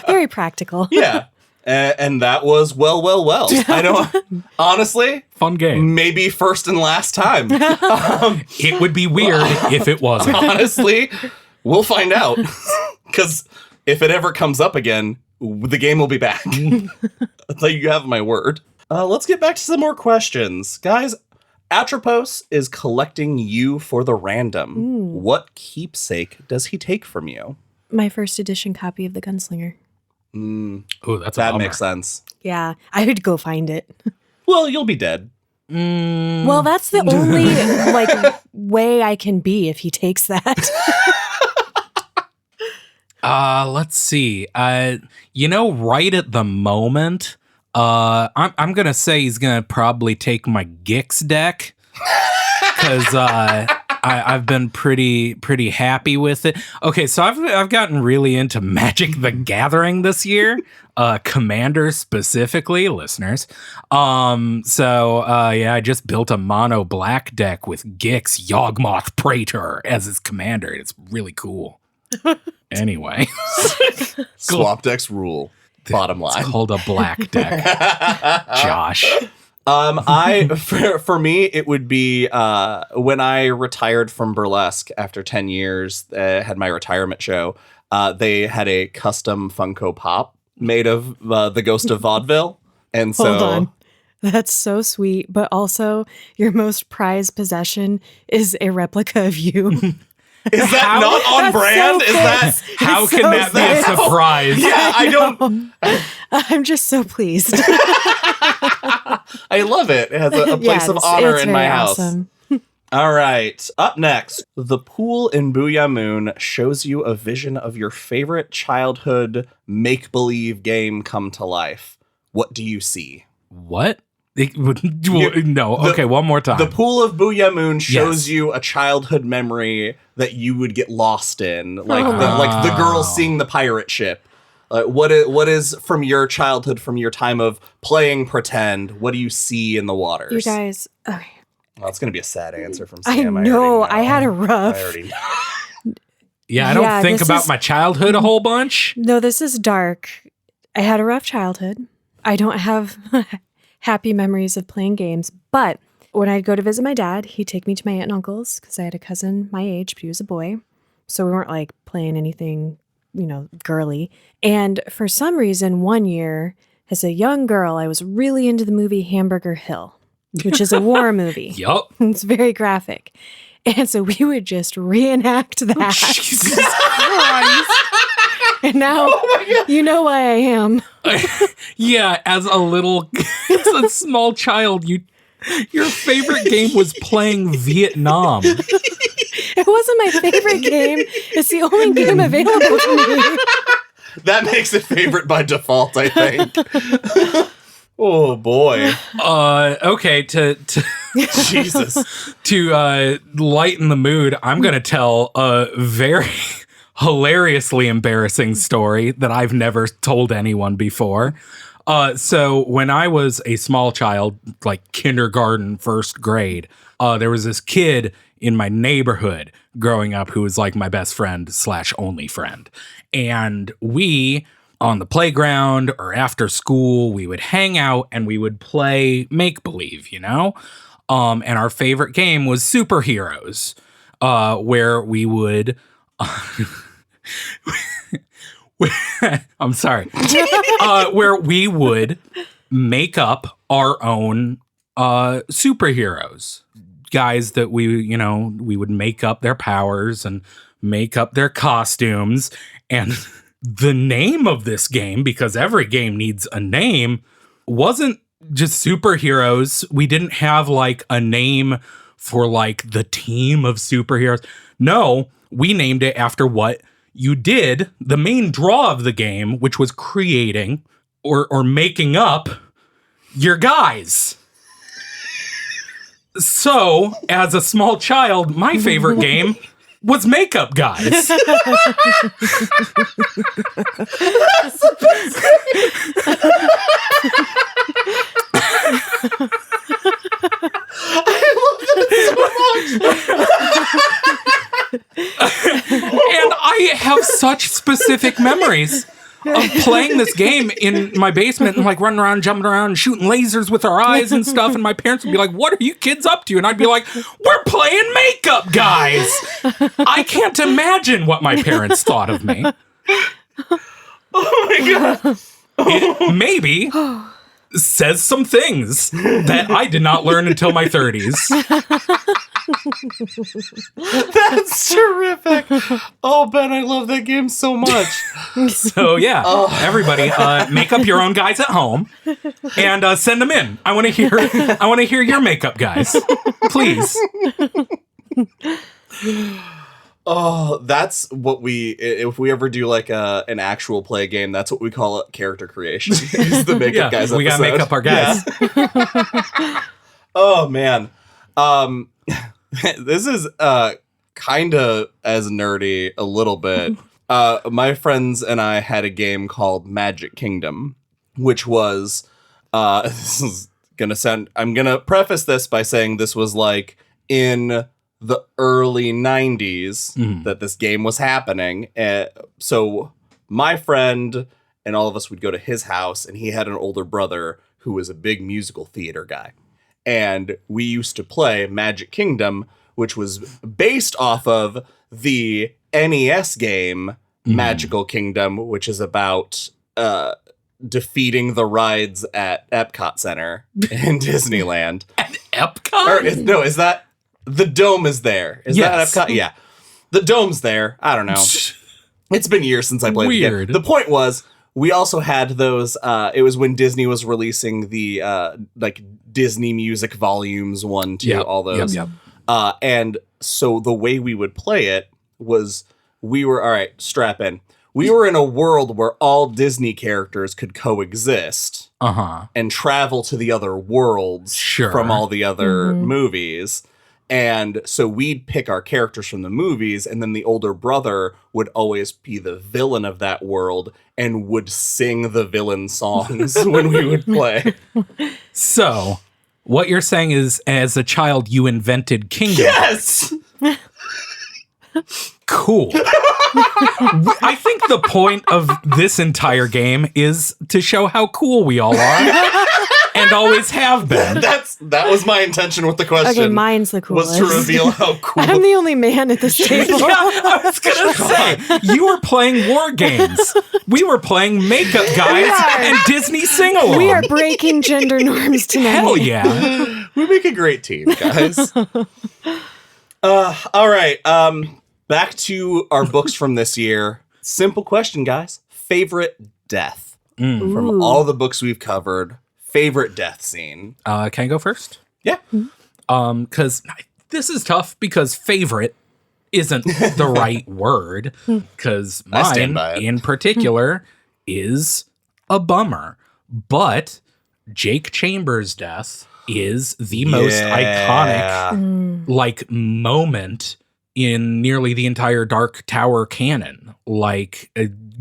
Very practical. Yeah. And that was well. I don't, honestly, fun game. Maybe first and last time. It would be weird if it wasn't. Honestly, we'll find out. Because if it ever comes up again, the game will be back. I'll you have my word. Let's get back to some more questions. Guys, Atropos is collecting you for the random. What keepsake does he take from you? My first edition copy of The Gunslinger. Oh, that's a that bummer. makes sense. Yeah, I would go find it. Well, you'll be dead. Well, that's the only way I can be if he takes that. Let's see. Right at the moment, I'm gonna say he's gonna probably take my Gix deck because I've been pretty happy with it. Okay, so I've gotten really into Magic the Gathering this year. Commander specifically, listeners. I just built a mono black deck with Gix Yawgmoth Praetor as its commander. It's really cool. Anyway. Swap decks rule. Bottom line. It's called a black deck. Josh. For me, it would be when I retired from burlesque after 10 years, had my retirement show. They had a custom Funko Pop made of the Ghost of Vaudeville. And so, hold on. That's so sweet. But also, your most prized possession is a replica of you. Is that not on brand? So how can that be a surprise? Yeah, I don't. I'm just so pleased. I love it. It has a place of honor in my house. Awesome. All right. Up next, the pool in Booyah Moon shows you a vision of your favorite childhood make-believe game come to life. What do you see? What? No. Okay, one more time. The pool of Booyah Moon shows you a childhood memory that you would get lost in, like the girl seeing the pirate ship. What is from your childhood, from your time of playing pretend? What do you see in the waters? You guys, okay. Well, it's going to be a sad answer from Sam. I know. I had a rough. I already know. Yeah, I don't think about my childhood a whole bunch. No, this is dark. I had a rough childhood. I don't have happy memories of playing games, but when I'd go to visit my dad, he'd take me to my aunt and uncle's because I had a cousin my age, but he was a boy. So we weren't like playing anything, girly. And for some reason, one year, as a young girl, I was really into the movie Hamburger Hill, which is a war movie. Yup. It's very graphic. And so we would just reenact that. Jesus Christ. And now you know why I am. Yeah, as a small child, your favorite game was playing Vietnam. It wasn't my favorite game. It's the only game available to me. That makes it favorite by default, I think. Oh boy. Okay, to Jesus. To lighten the mood, I'm going to tell a very hilariously embarrassing story that I've never told anyone before. So when I was a small child, like kindergarten, first grade, there was this kid in my neighborhood growing up who was like my best friend / only friend. And we, on the playground or after school, we would hang out and we would play make-believe, and our favorite game was superheroes, where we would... I'm sorry. Where we would make up our own superheroes. Guys that we would make up their powers and make up their costumes. And the name of this game, because every game needs a name, wasn't just superheroes. We didn't have like a name for like the team of superheroes. No, we named it after what you did, the main draw of the game, which was creating or making up your guys. So, as a small child, my favorite game was Makeup Guys. And I have such specific memories of playing this game in my basement and like running around, jumping around, shooting lasers with our eyes and stuff. And my parents would be like, "What are you kids up to?" And I'd be like, "We're playing Makeup Guys." I can't imagine what my parents thought of me. Oh my God. It maybe says some things that I did not learn until my 30s. That's terrific. Oh, Ben, I love that game so much. So yeah, everybody, make up your own guys at home and send them in. I want to hear your makeup guys, please. Oh, that's what if we ever do like an actual play game, that's what we call it, character creation. Is the makeup guys episode. We gotta make up our guys. Yeah. Oh man. This is kind of as nerdy a little bit. My friends and I had a game called Magic Kingdom, which was this is gonna sound. I'm gonna preface this by saying this was like in the early 90s that this game was happening. So my friend and all of us would go to his house, and he had an older brother who was a big musical theater guy. And we used to play Magic Kingdom, which was based off of the NES game Magical Kingdom, which is about defeating the rides at Epcot Center in Disneyland. At Epcot? No, is that... The dome is there. Is that Epcot? Yeah. The dome's there. I don't know. It's been years since I played the game. The point was, we also had those, it was when Disney was releasing the, like, Disney music volumes 1, 2, all those. And so the way we would play it was we were, all right, strap in. We were in a world where all Disney characters could coexist and travel to the other worlds from all the other movies. And so we'd pick our characters from the movies, and then the older brother would always be the villain of that world and would sing the villain songs when we would play. So, what you're saying is, as a child, you invented Kingdom. Yes! Cool. I think the point of this entire game is to show how cool we all are. And always have been. That was my intention with the question. Okay, mine's the coolest. Was to reveal how cool. I'm the only man at this table. Yeah, I was gonna say, you were playing war games. We were playing Makeup Guys and Disney sing-along. We are breaking gender norms tonight. Hell yeah. We make a great team, guys. All right. Back to our books from this year. Simple question, guys. Favorite death from all the books we've covered. Favorite death scene. Can I go first? Yeah. Because this is tough because favorite isn't the right word. Because mine, in particular, is a bummer. But Jake Chambers' death is the most iconic like moment in nearly the entire Dark Tower canon. Like,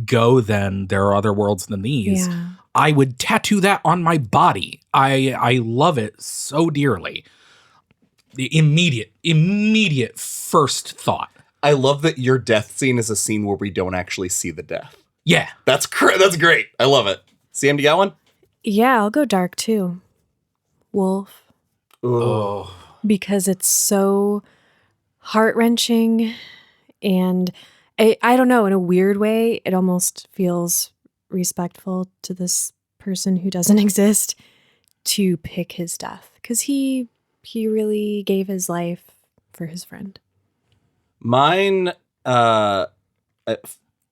go then, there are other worlds than these. Yeah. I would tattoo that on my body. I love it so dearly. The immediate first thought. I love that your death scene is a scene where we don't actually see the death. Yeah. That's great. I love it. Sam, do you got one? Yeah, I'll go dark too. Wolf. Oh. Because it's so heart-wrenching, and I don't know, in a weird way, it almost feels respectful to this person who doesn't exist to pick his death, because he really gave his life for his friend. Mine,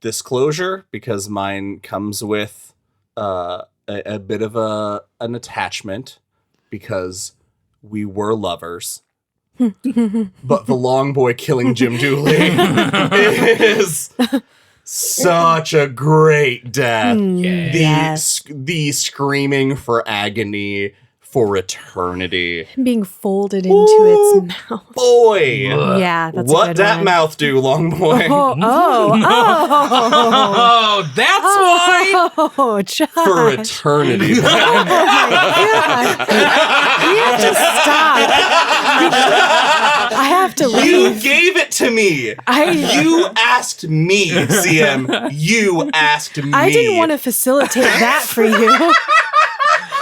disclosure, because mine comes with a bit of an attachment, because we were lovers. But the long boy killing Jim Dooley is such a great death. The screaming for agony for eternity. Being folded into its mouth. Boy. Yeah, that's what a good that one. mouth do, long boy? Oh, that's why. Oh, Josh. For eternity. Oh my God. We have to stop. I have to leave. You gave it to me. You asked me, CM. You asked me. I didn't want to facilitate that for you.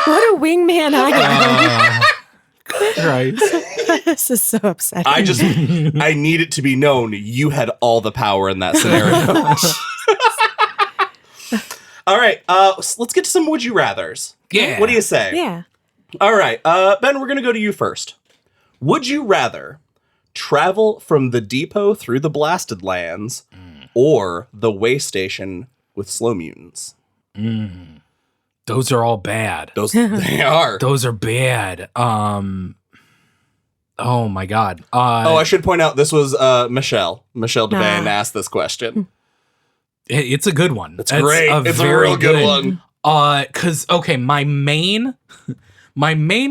What a wingman I am. Christ. This is so upsetting. I need it to be known you had all the power in that scenario. All right, let's get to some would you rathers. Yeah. What do you say? Yeah. All right, Ben, we're going to go to you first. Would you rather travel from the depot through the blasted lands or the way station with slow mutants? Those are all bad. They are. Those are bad. Oh my God. I should point out this was Michelle Devane asked this question. It's a good one. It's great. It's a real good one. Because my main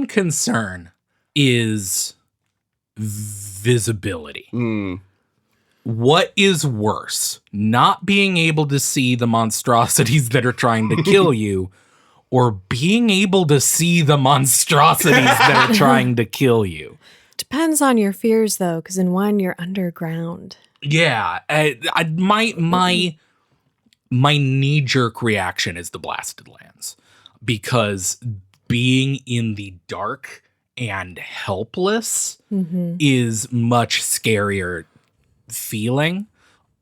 concern is visibility. Mm. What is worse, not being able to see the monstrosities that are trying to kill you, or being able to see the monstrosities that are trying to kill you? Depends on your fears, though, because in one, you're underground. Yeah, my knee-jerk reaction is the Blasted Lands, because being in the dark and helpless is much scarier feeling.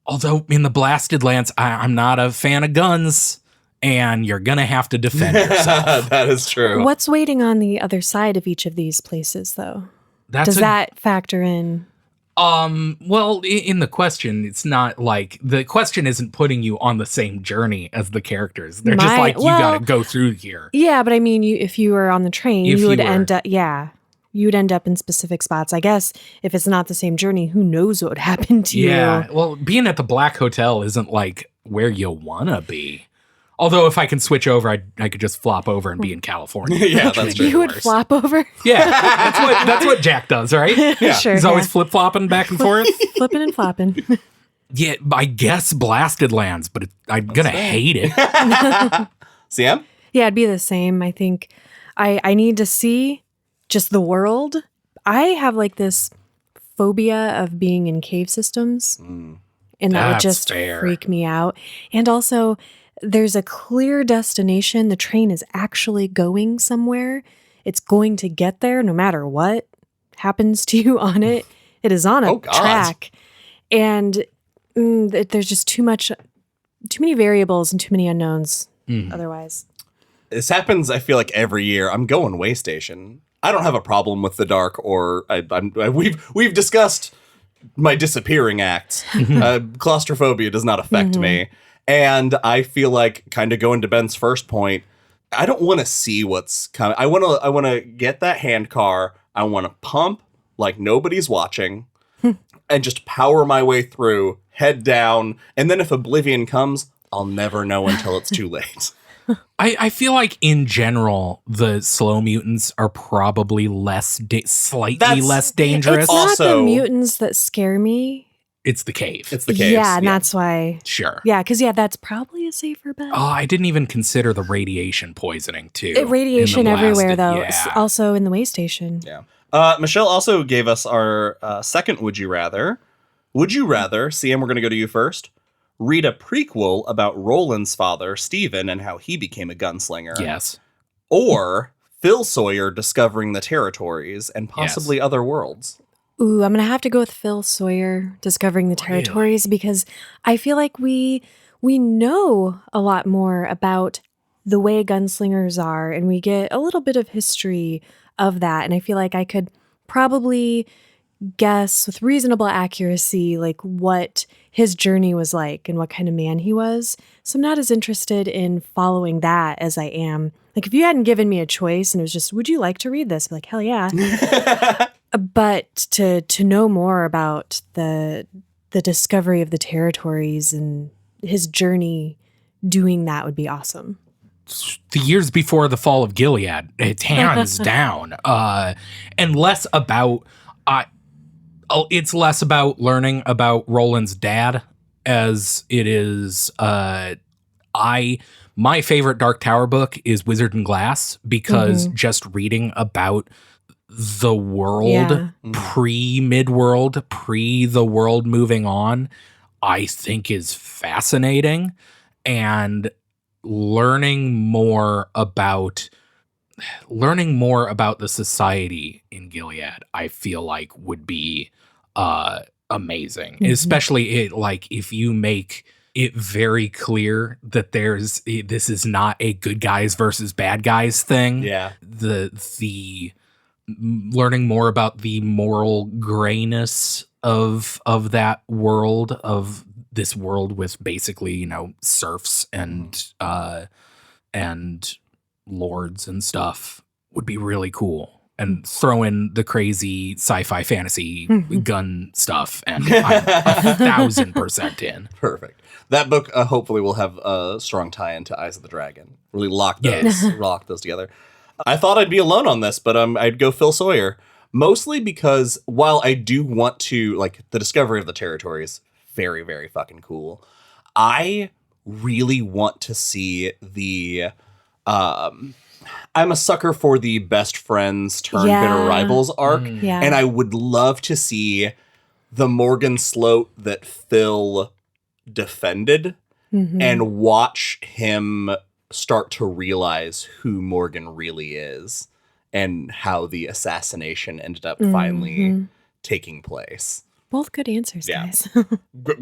Although in the Blasted Lands, I'm not a fan of guns, and you're gonna have to defend yourself. That is true. What's waiting on the other side of each of these places, though? Does that factor in? Well, in the question, it's not like the question isn't putting you on the same journey as the characters. They're just like, you gotta go through here. Yeah, but I mean, if you were on the train, you would end up in specific spots. I guess if it's not the same journey, who knows what would happen to you? Yeah, well, being at the Black Hotel isn't like where you wanna be. Although if I can switch over, I could just flop over and be in California. Yeah, that's true. You would flop over? Yeah, that's what Jack does, right? Yeah. Sure. He's always flip-flopping back and forth. Flipping and flopping. Yeah, I guess Blasted Lands, but I'm going to hate it. CM? Yeah, it'd be the same. I think I need to see just the world. I have like this phobia of being in cave systems. And that would That's just fair. freak me out. And also, there's a clear destination. The train is actually going somewhere. It's going to get there no matter what happens to you on it. It is on a track. And there's just too many variables and too many unknowns otherwise. This happens, I feel like, every year. I'm going way station. I don't have a problem with the dark, or we've discussed my disappearing acts. Claustrophobia does not affect me. And I feel like, kind of going to Ben's first point, I don't want to see what's coming. I want to get that hand car. I want to pump like nobody's watching and just power my way through, head down. And then if Oblivion comes, I'll never know until it's too late. I feel like in general, the slow mutants are probably slightly less dangerous. It's not the mutants that scare me. It's the cave. It's the caves. Yeah, and that's why. Sure. Yeah, because that's probably a safer bet. Oh, I didn't even consider the radiation poisoning, too. Radiation everywhere, though. Yeah. Also in the way station. Yeah. Michelle also gave us our second Would You Rather. Would you rather, CM, we're going to go to you first, read a prequel about Roland's father, Stephen, and how he became a gunslinger? Yes. Or Phil Sawyer discovering the territories and possibly other worlds? Ooh, I'm going to have to go with Phil Sawyer discovering the territories because I feel like we know a lot more about the way gunslingers are, and we get a little bit of history of that. And I feel like I could probably guess with reasonable accuracy like what his journey was like and what kind of man he was. So I'm not as interested in following that as I am. Like if you hadn't given me a choice and it was just, would you like to read this? I'd be like, hell yeah. But to know more about the discovery of the territories and his journey doing that would be awesome. The years before the fall of Gilead, it's hands down. And less about it's less about learning about Roland's dad as it is my favorite Dark Tower book is Wizard and Glass, because just reading about the world pre-Midworld, pre the world moving on, I think is fascinating. And learning more about the society in Gilead, I feel like would be amazing. Especially if you make it very clear that this is not a good guys versus bad guys thing. Yeah. The learning more about the moral grayness of that world, of this world with basically, serfs and lords and stuff would be really cool. And throw in the crazy sci-fi fantasy gun stuff, and I'm 1,000% in. Perfect. That book hopefully will have a strong tie into Eyes of the Dragon. Really lock those together. I thought I'd be alone on this, but I'd go Phil Sawyer. Mostly because while I do want to, like, the discovery of the territory is very, very fucking cool. I really want to see the, I'm a sucker for the best friends turn bitter rivals arc. Yeah. And I would love to see the Morgan Sloat that Phil defended and watch him start to realize who Morgan really is and how the assassination ended up finally taking place. Both good answers, guys.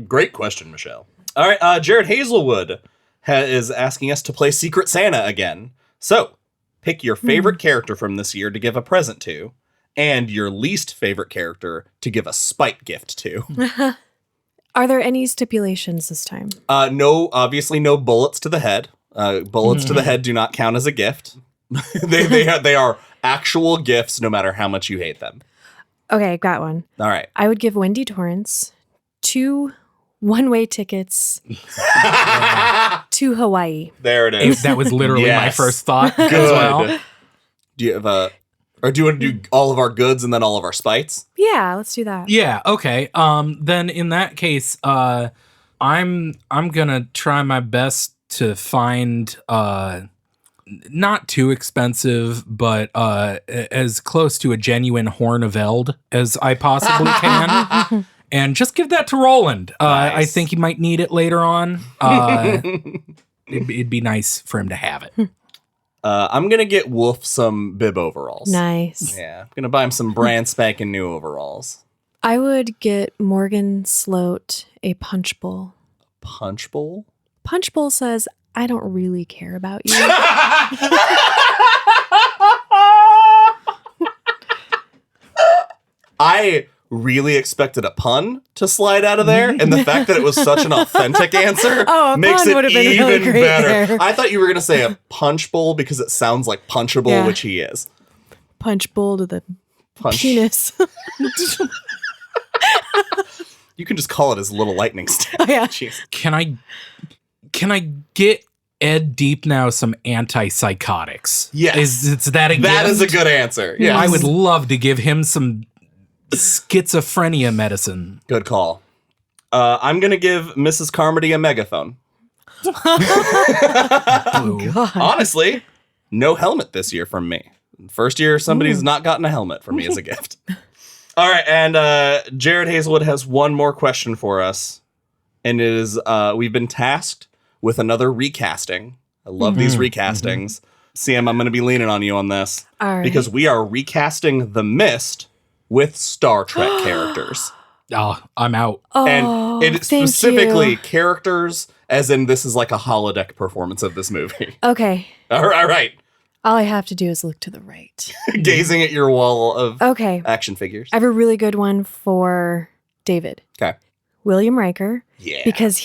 Great question, Michelle. All right, Jared Hazelwood is asking us to play Secret Santa again. So, pick your favorite character from this year to give a present to, and your least favorite character to give a spite gift to. Are there any stipulations this time? No, obviously no bullets to the head. Bullets to the head do not count as a gift. they are actual gifts, no matter how much you hate them. Okay, got one. All right. I would give Wendy Torrance 2 one-way tickets to Hawaii. There it is. That was literally my Yes. first thought Good. as well. Do you have or do you want to do all of our goods and then all of our spites? Yeah, let's do that. Yeah, okay. Then in that case, I'm gonna try my best to find not too expensive, but as close to a genuine Horn of Eld as I possibly can. And just give that to Roland. Nice. I think he might need it later on. It'd be nice for him to have it. I'm going to get Wolf some bib overalls. Nice. Yeah, I'm going to buy him some brand spanking new overalls. I would get Morgan Sloat a punch bowl. Punch bowl? Punch bowl says, I don't really care about you. I really expected a pun to slide out of there, and the fact that it was such an authentic answer Oh, a makes pun it would have been even really great better. there. I thought you were going to say a punch bowl because it sounds like punchable, Yeah. which he is. Punch bowl to the Punch. penis. You can just call it his little lightning stick. Oh, yeah. Jeez. Can I get Ed Deep now some antipsychotics? Yes. Is that a That gift? is a good answer. Yeah, I would love to give him some schizophrenia medicine. Good call. I'm going to give Mrs. Carmody a megaphone. Blue. God. Honestly, no helmet this year from me. First year somebody's not gotten a helmet from me as a gift. All right, and Jared Hazelwood has one more question for us. And it is, we've been tasked with another recasting. I love these recastings. Sam, I'm going to be leaning on you on this. All right. Because we are recasting The Mist with Star Trek characters. Oh, I'm out. Oh, And it thank specifically you. characters, as in this is like a holodeck performance of this movie. Okay. All right. All I have to do is look to the right. Gazing at your wall of Okay. action figures. I have a really good one for David. Okay. William Riker. Yeah. Because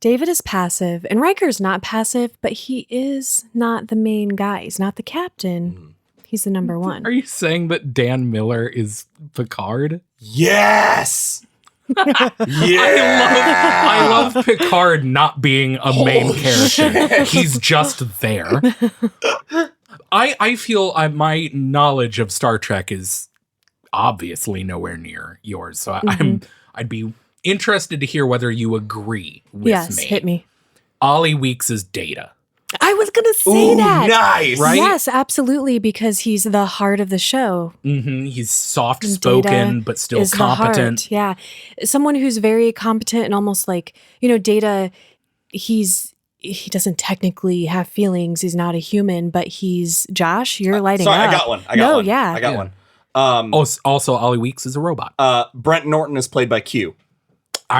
David is passive, and Riker's not passive, but he is not the main guy. He's not the captain. He's the number one. Are you saying that Dan Miller is Picard? Yes. I love Picard not being a main character. He's just there. I feel my knowledge of Star Trek is obviously nowhere near yours. So I'd be interested to hear whether you agree with Yes, me. hit me. Ollie Weeks is Data. I was going to say Ooh, that. nice. Right? Yes, absolutely, because he's the heart of the show. He's soft-spoken, but still is the competent. heart. Yeah. Someone who's very competent and almost like, Data, he doesn't technically have feelings. He's not a human, but he's Josh, you're lighting Sorry, up. I got one. I got one. Yeah. I got one. Also, Ollie Weeks is a robot. Brent Norton is played by Q,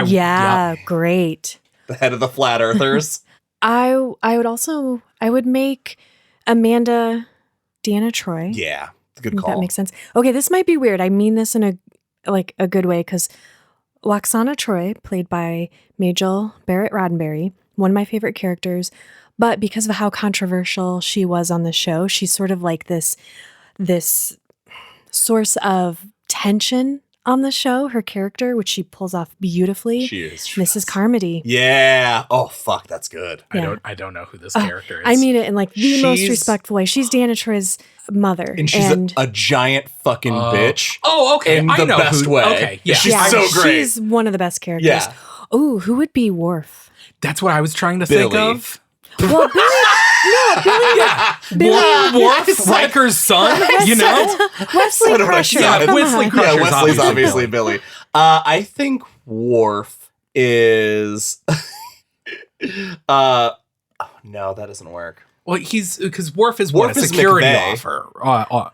Yeah, Yep. great. the head of the Flat Earthers. I would make Amanda Deanna Troy. Yeah, it's a good If call. that makes sense. Okay, this might be weird. I mean this in a good way, because Loxana Troy, played by Majel Barrett Roddenberry, one of my favorite characters, but because of how controversial she was on the show, she's sort of like this source of tension on the show, her character, which she pulls off beautifully. She is Mrs. Carmody. Yeah. Oh, fuck, that's good. Yeah. I don't know who this character is. I mean it in like the most She's- respectful way. She's Deanna Troy's mother. And she's a giant fucking bitch. Oh, okay. In I the know best way. Okay, yeah. She's so great. She's one of the best characters. Yeah. Oh, who would be Worf? That's what I was trying to think Billy. of. Well, Billy. Worf, Riker's son, you know? Wesley What am I Crusher. saying? Come Wesley on. Crusher's Yeah, Wesley's obviously obviously Billy. I think Worf is. Oh, no, that doesn't work. Well, he's because Worf is Worf a is security McVeigh.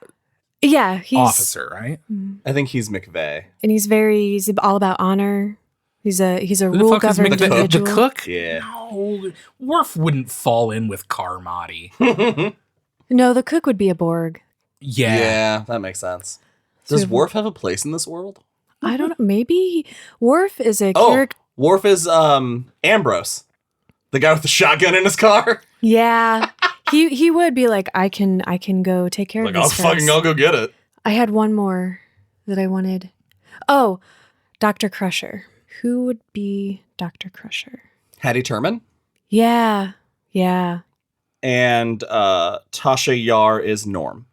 Yeah, he's officer, right? I think he's McVeigh. and he's all about honor. He's a Who the rule fuck is governed the individual. cook? Yeah. No, Worf wouldn't fall in with Carmody. No, the cook would be a Borg. Yeah. Yeah, that makes sense. Does Worf have a place in this world? I don't know. Maybe Worf is a Oh, character. Worf is Ambrose, the guy with the shotgun in his car. Yeah, he would be like, I can go take care Like, of this. I'll go get it. I had one more that I wanted. Oh, Dr. Crusher. Who would be Dr. Crusher? Hattie Turman Yeah. and Tasha Yar is Norm.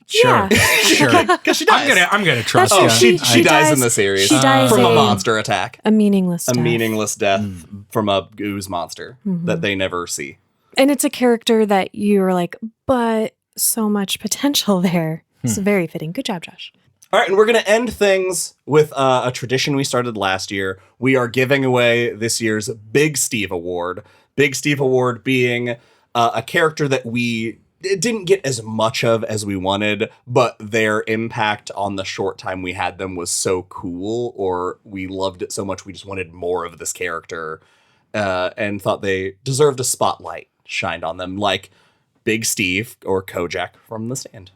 Sure. Yeah. Sure. Because she dies. I'm gonna trust Oh, you. she dies in the series She dies from a a- monster attack. A meaningless A death. meaningless death from a ooze monster that they never see. And it's a character that you're like, but so much potential there. It's very fitting. Good job, Josh. All right, and we're going to end things with a tradition we started last year. We are giving away this year's Big Steve Award. Big Steve Award being a character that we didn't get as much of as we wanted, but their impact on the short time we had them was so cool, or we loved it so much we just wanted more of this character and thought they deserved a spotlight shined on them, like Big Steve or Kojak from The Stand.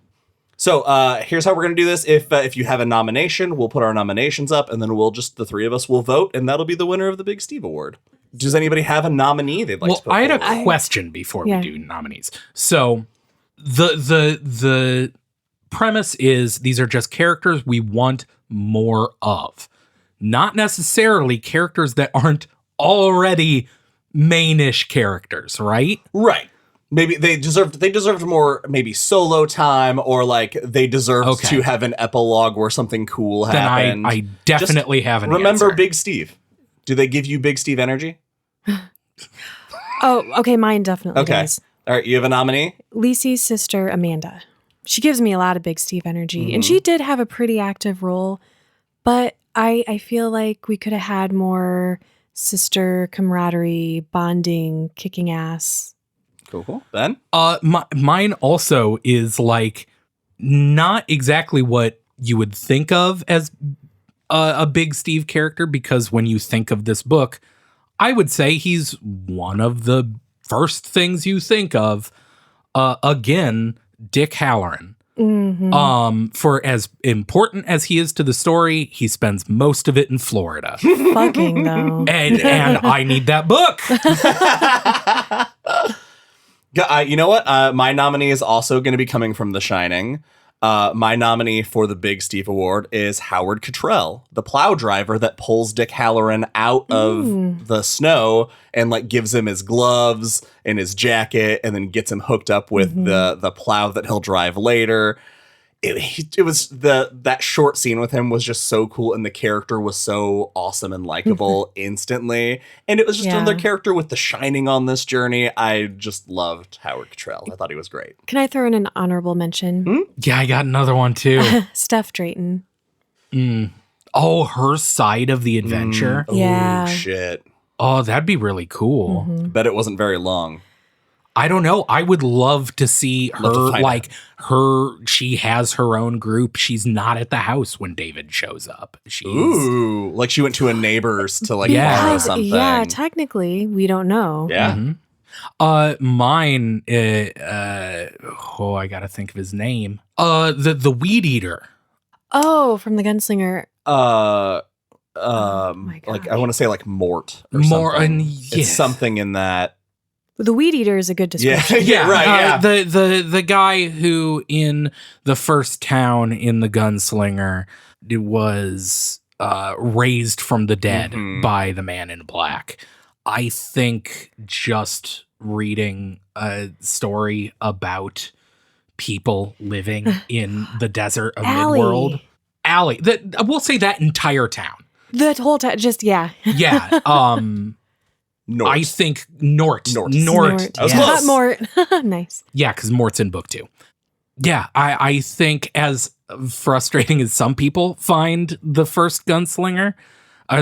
So here's how we're going to do this. If you have a nomination, we'll put our nominations up, and then the three of us will vote, and that'll be the winner of the Big Steve Award. Does anybody have a nominee they'd like to put I had forward? a question before Yeah. we do nominees. So the premise is these are just characters we want more of, not necessarily characters that aren't already mainish characters, right? Right. Maybe they deserved more maybe solo time, or like they deserved Okay. to have an epilogue where something cool Then happened. I definitely have an Remember answer. Big Steve. Do they give you Big Steve energy? Oh, okay. Mine definitely Okay. does. All right, you have a nominee? Lisi's sister, Amanda. She gives me a lot of Big Steve energy. And she did have a pretty active role, but I feel like we could have had more sister camaraderie, bonding, kicking ass. Cool. Ben? Mine also is like not exactly what you would think of as a Big Steve character, because when you think of this book, I would say he's one of the first things you think of. Again, Dick Halloran. For as important as he is to the story, he spends most of it in Florida. Fucking though. and I need that book. You know what? My nominee is also going to be coming from The Shining. My nominee for the Big Steve Award is Howard Cottrell, the plow driver that pulls Dick Halloran out of the snow and like gives him his gloves and his jacket, and then gets him hooked up with the plow that he'll drive later. It was that short scene with him was just so cool, and the character was so awesome and likable instantly. And it was just another character with The Shining on this journey. I just loved Howard Cottrell. I thought he was great. Can I throw in an honorable mention? Yeah, I got another one too. Steph Drayton. Oh, her side of the adventure. Yeah. Oh, shit. Oh, that'd be really cool. Bet it wasn't very long. I don't know. I would love to see her, Love to find like she has her own group. She's not at the house when David shows up. She's Ooh, like she went to a neighbor's to like Yeah. borrow Because, something. yeah, technically, we don't know. Yeah. Mine. I gotta think of his name. The weed eater. Oh, from the Gunslinger. my my like gosh. I want to say like Mort or Mort, something. and yeah. It's something in that The weed eater is a good description. Yeah, right. Yeah. The guy who in the first town in the Gunslinger was raised from the dead by the Man in Black. I think just reading a story about people living in the desert of Midworld. Allie. We'll say that entire town. That whole time, Yeah. Nort. I think Nort. That was Not close. Mort. Nice. Yeah, because Mort's in book 2. Yeah, I think as frustrating as some people find the first Gunslinger,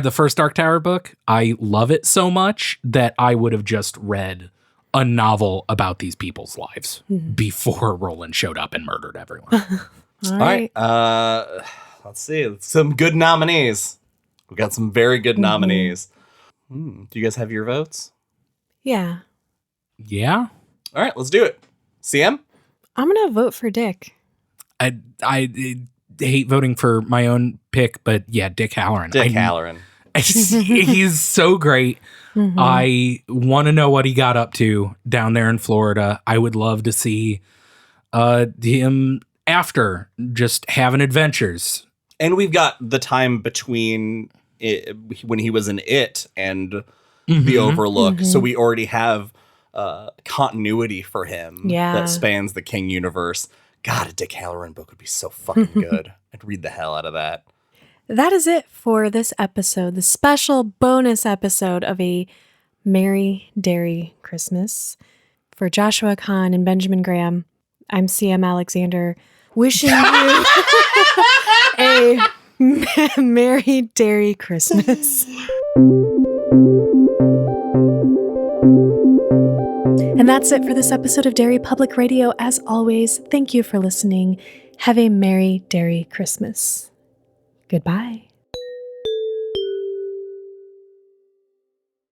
the first Dark Tower book, I love it so much that I would have just read a novel about these people's lives before Roland showed up and murdered everyone. All right. Let's see. Some good nominees. We got some very good nominees. Do you guys have your votes? Yeah. Yeah? All right, let's do it. CM? I'm going to vote for Dick. I hate voting for my own pick, but yeah, Dick Halloran. Halloran. He's so great. I want to know what he got up to down there in Florida. I would love to see him after just having adventures. And we've got the time between when he was in It and The Overlook. So we already have continuity for him that spans the King universe. God, a Dick Halloran book would be so fucking good. I'd read the hell out of that. That is it for this episode, the special bonus episode of A Merry Derry Christmas. For Joshua Kahn and Benjamin Graham, I'm CM Alexander, wishing you a Merry Derry Christmas. And that's it for this episode of Derry Public Radio. As always, thank you for listening. Have a Merry Derry Christmas. Goodbye.